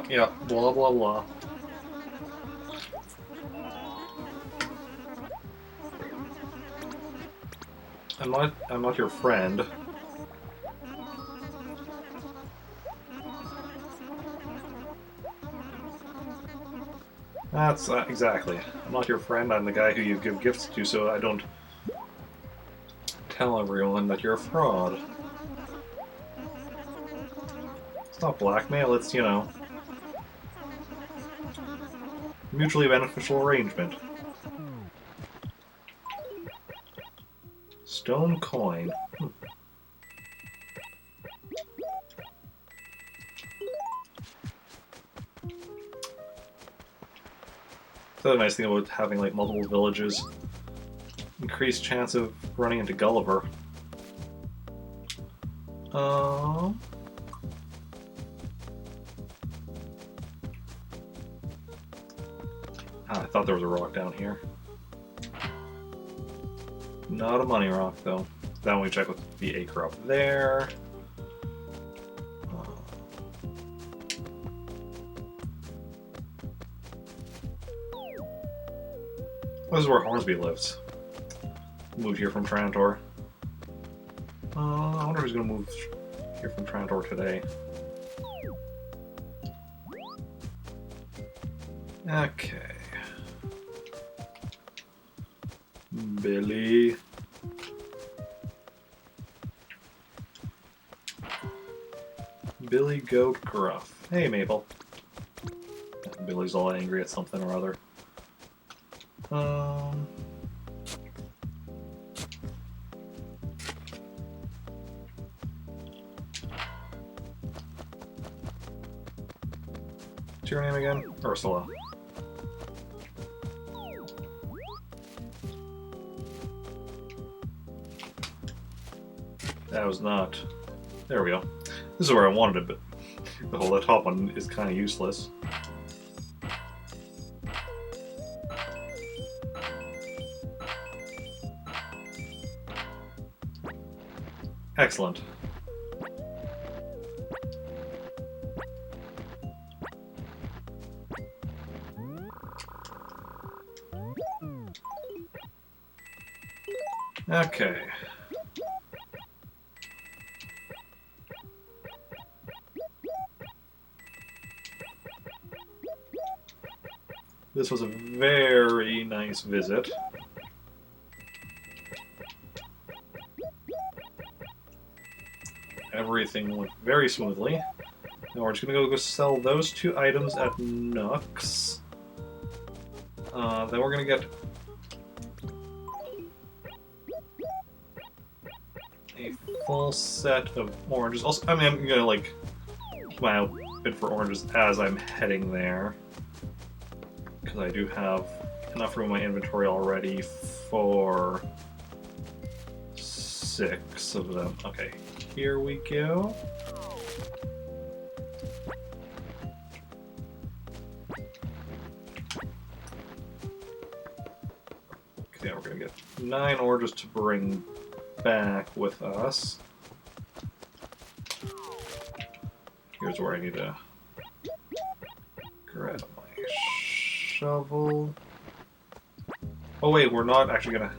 Yeah, blah blah blah. I'm not your friend. That's exactly. I'm not your friend. I'm the guy who you give gifts to, so I don't tell everyone that you're a fraud. It's not blackmail. It's, you know, mutually beneficial arrangement. Stone coin. That's the nice thing about having like multiple villages. Increased chance of running into Gulliver. I thought there was a rock down here. Not a money rock, though. Then we check with the acre up there. This is where Hornsby lives. Moved here from Trantor. I wonder who's going to move here from Trantor today. Okay. Billy. Billy Goat Gruff. Hey, Maple. Billy's all angry at something or other. What's your name again? Ursula. That was not... There we go. This is where I wanted it, but the whole top one is kind of useless. Excellent. Okay. This was a very nice visit. Everything went very smoothly. Now we're just gonna go sell those 2 items at Nook's. Then we're gonna get a full set of oranges. Also, I mean, I'm gonna like keep my outfit for oranges as I'm heading there, because I do have enough room in my inventory already for 6 of them. Okay, here we go. Okay, we're gonna get 9 oranges to bring back with us. Here's where I need to grab my shovel. Oh wait, we're not actually gonna...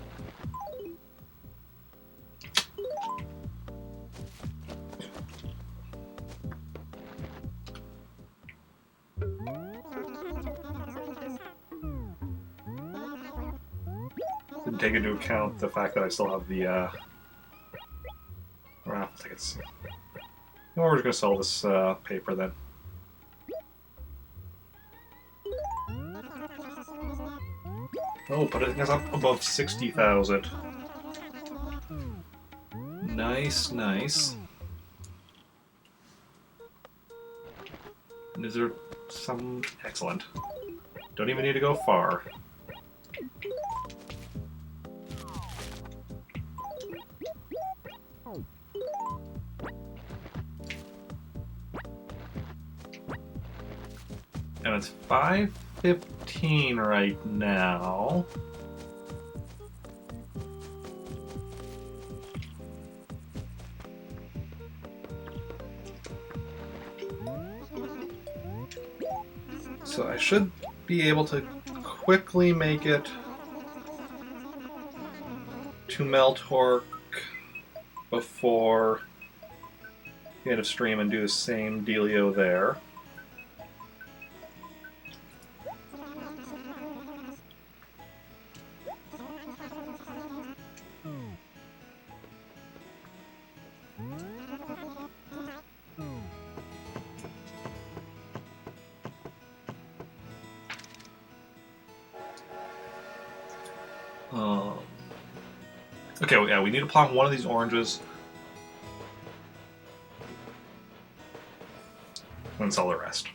Didn't take into account the fact that I still have the, well, I think it's... No, we're just gonna sell this, paper then. Oh, but it is up above 60,000. Nice, nice. And is there some... Excellent. Don't even need to go far. And it's 5:15 right now. So I should be able to quickly make it to Meltork before the end of stream and do the same dealio there. Okay, well, yeah, we need to plant one of these oranges and sell the rest.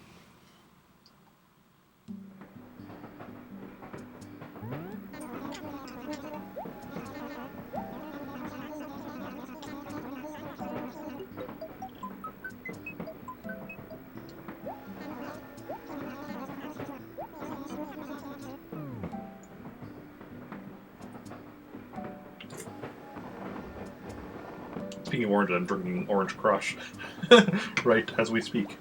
Speaking of orange, I'm drinking Orange Crush right as we speak.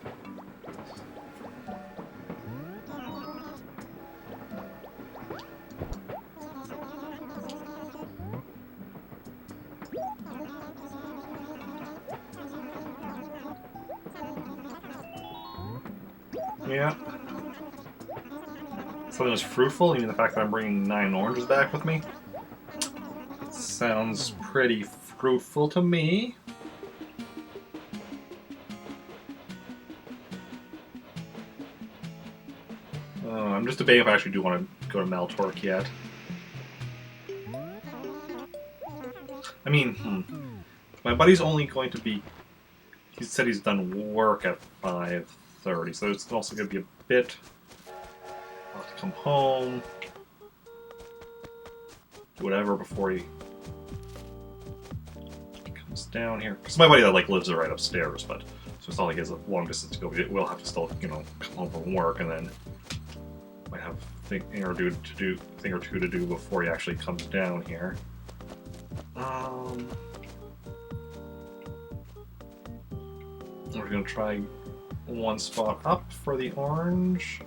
Yeah. Something was fruitful, even the fact that I'm bringing 9 oranges back with me. Sounds pretty fruitful to me. I'm just debating if I actually do want to go to Meltork yet. I mean, my buddy's only going to be... He said he's done work at 5:30, so it's also going to be a bit... I'll have to come home, do whatever before he comes down here. Because my buddy that lives right upstairs, but so it's not like he has a long distance to go. We'll have to still, come home from work and then might have a thing or two to do before he actually comes down here. We're gonna try one spot up for the orange.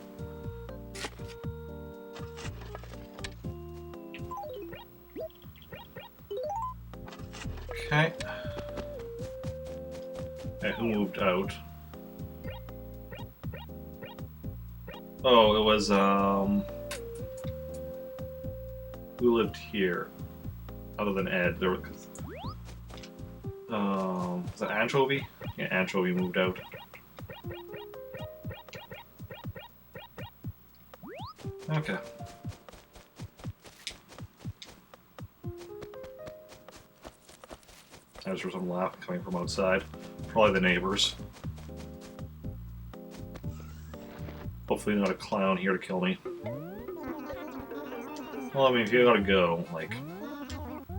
Okay. Okay, who moved out? Oh, it was, who lived here? Other than Ed, there was, was that Anchovy? Yeah, Anchovy moved out. Okay. I just heard some laughing coming from outside. Probably the neighbors. Hopefully not a clown here to kill me. Well, I mean, if you gotta go,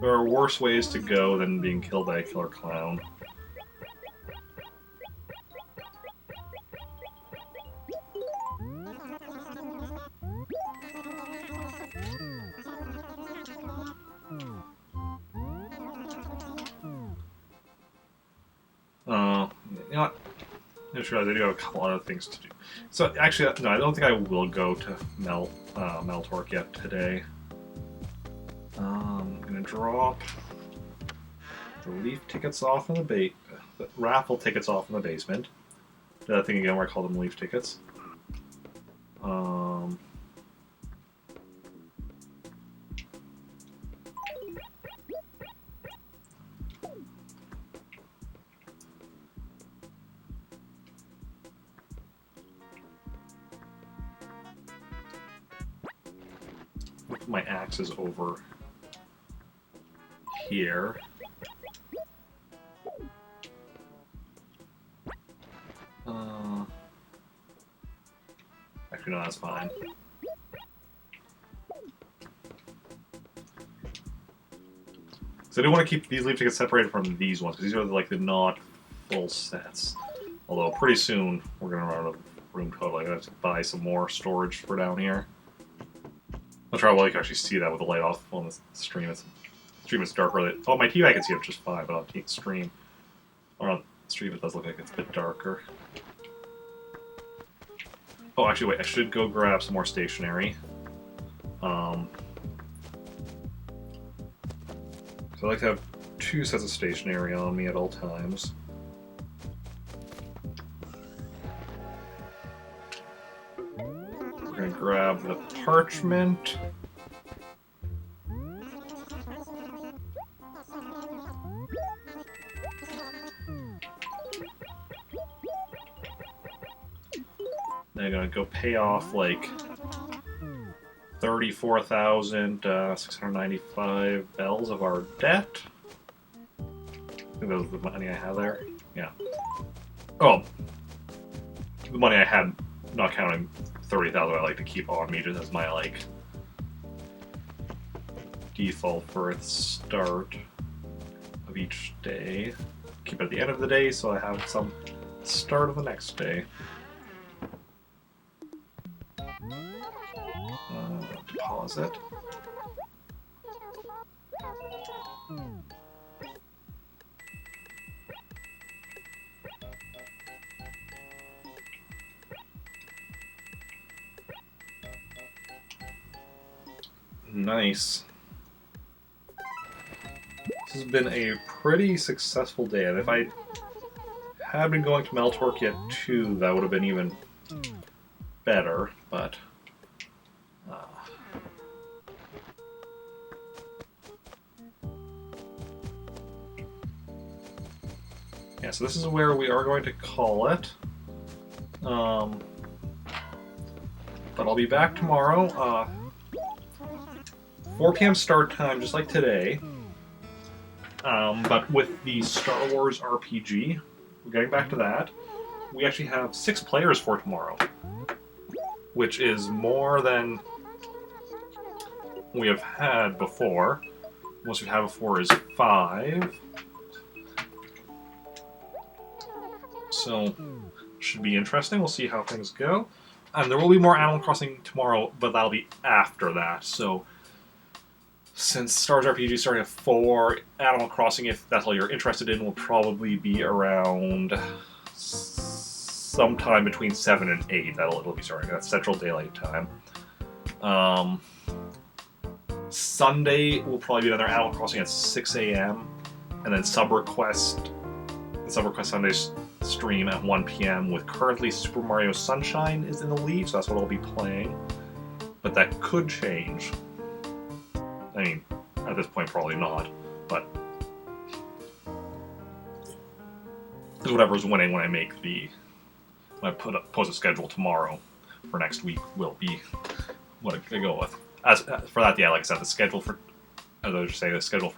there are worse ways to go than being killed by a killer clown. You know what? I just realized I do have a couple other things to do. So, actually, no, I don't think I will go to Meltork yet today. I'm gonna drop the leaf tickets off in the raffle tickets off in the basement. Do that thing again where I call them leaf tickets. Put my axes over here. Actually, no, that's fine. So I do want to keep these leaves to get separated from these ones, because these are like the not full sets. Although pretty soon we're going to run out of room totally. I have to buy some more storage for down here. I'll try while you can actually see that with the light off on the stream. It's dark really. Oh, my TV I can see it just fine, but on the stream, or on the stream it does look like it's a bit darker. Oh, actually, wait. I should go grab some more stationery. So I like to have 2 sets of stationery on me at all times. We're gonna grab the parchment. Then I'm gonna go pay off like 34,695 bells of our debt. I think that was the money I had there. Yeah. Oh, the money I had, not counting 30,000, I like to keep on me just as my like default for the start of each day. Keep it at the end of the day, so I have some start of the next day. Deposit. Nice. This has been a pretty successful day, and if I had been going to Meltorkia 2, that would have been even better, but yeah, so this is where we are going to call it. But I'll be back tomorrow. 4 p.m. start time, just like today. But with the Star Wars RPG, we're getting back to that. We actually have 6 players for tomorrow, which is more than we have had before. Most we've had before is 5. So, should be interesting. We'll see how things go. And there will be more Animal Crossing tomorrow, but that'll be after that. So, since Star Wars RPG is starting at 4, Animal Crossing, if that's all you're interested in, will probably be around sometime between 7 and 8. It'll be starting. That's Central Daylight Time. Sunday will probably be another Animal Crossing at 6 a.m. And then Sub Request Sunday's stream at 1 p.m. with currently Super Mario Sunshine is in the lead, so that's what I'll be playing. But that could change. I mean, at this point, probably not, but whatever's winning when I post a schedule tomorrow for next week will be what I go with. As for that, yeah, like I said, the schedule for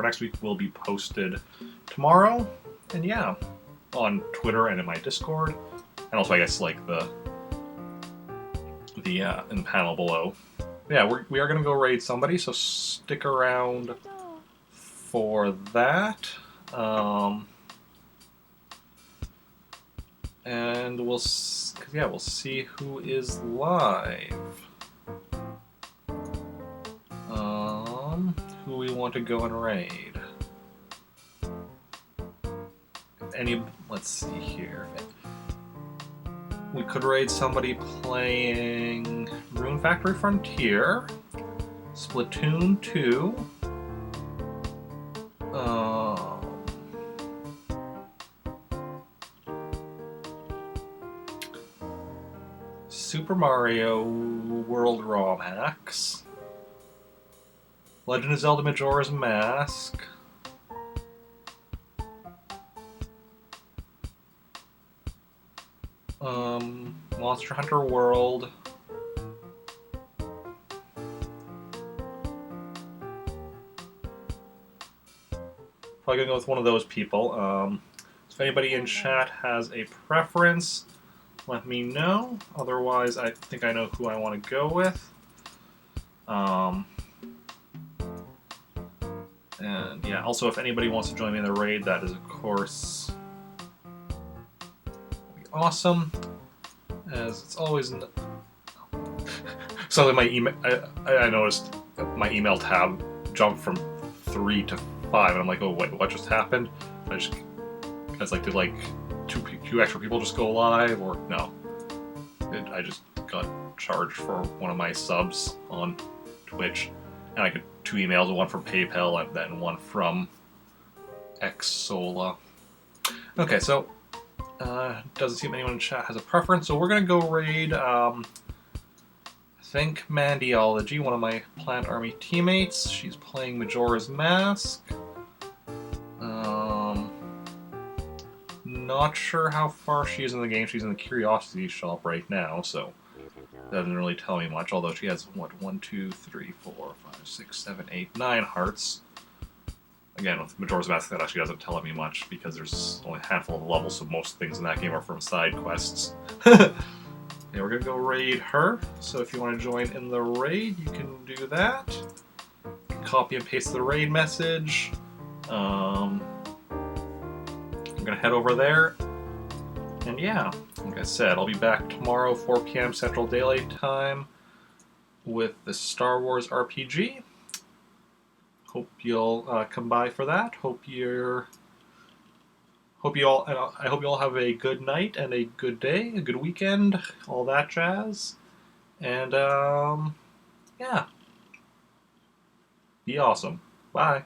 next week will be posted tomorrow, and yeah, on Twitter and in my Discord, and also I guess like in the panel below. Yeah, we are going to go raid somebody, so stick around for that. And we'll see who is live. Who we want to go and raid. Let's see here. We could raid somebody playing Rune Factory Frontier, Splatoon 2, Super Mario World ROM hacks, Legend of Zelda Majora's Mask, Monster Hunter World, Probably gonna go with one of those people. If anybody in chat has a preference, let me know. Otherwise, I think I know who I want to go with. And yeah, also if anybody wants to join me in the raid, that is of course awesome. As it's always suddenly my email. I noticed my email tab jumped from 3 to 5, and I'm like, oh wait, what just happened? I was like, did like two extra people just go live, or no? I just got charged for one of my subs on Twitch, and I got 2 emails, one from PayPal and then one from Xsola. Okay, so doesn't seem anyone in chat has a preference, so we're gonna go raid. I think Mandiology, one of my Plant Army teammates. She's playing Majora's Mask. Not sure how far she is in the game. She's in the Curiosity Shop right now, so that doesn't really tell me much. Although she has, what, 1, 2, 3, 4, 5, 6, 7, 8, 9 hearts. Again, with Majora's Mask, that actually doesn't tell me much because there's only a handful of levels, so most things in that game are from side quests. Yeah, we're gonna go raid her. So if you want to join in the raid, you can do that. Copy and paste the raid message. I'm gonna head over there. And yeah, like I said, I'll be back tomorrow, 4 p.m. Central Daylight Time, with the Star Wars RPG. Hope you'll come by for that. I hope you all have a good night and a good day, a good weekend, all that jazz. And yeah, be awesome. Bye.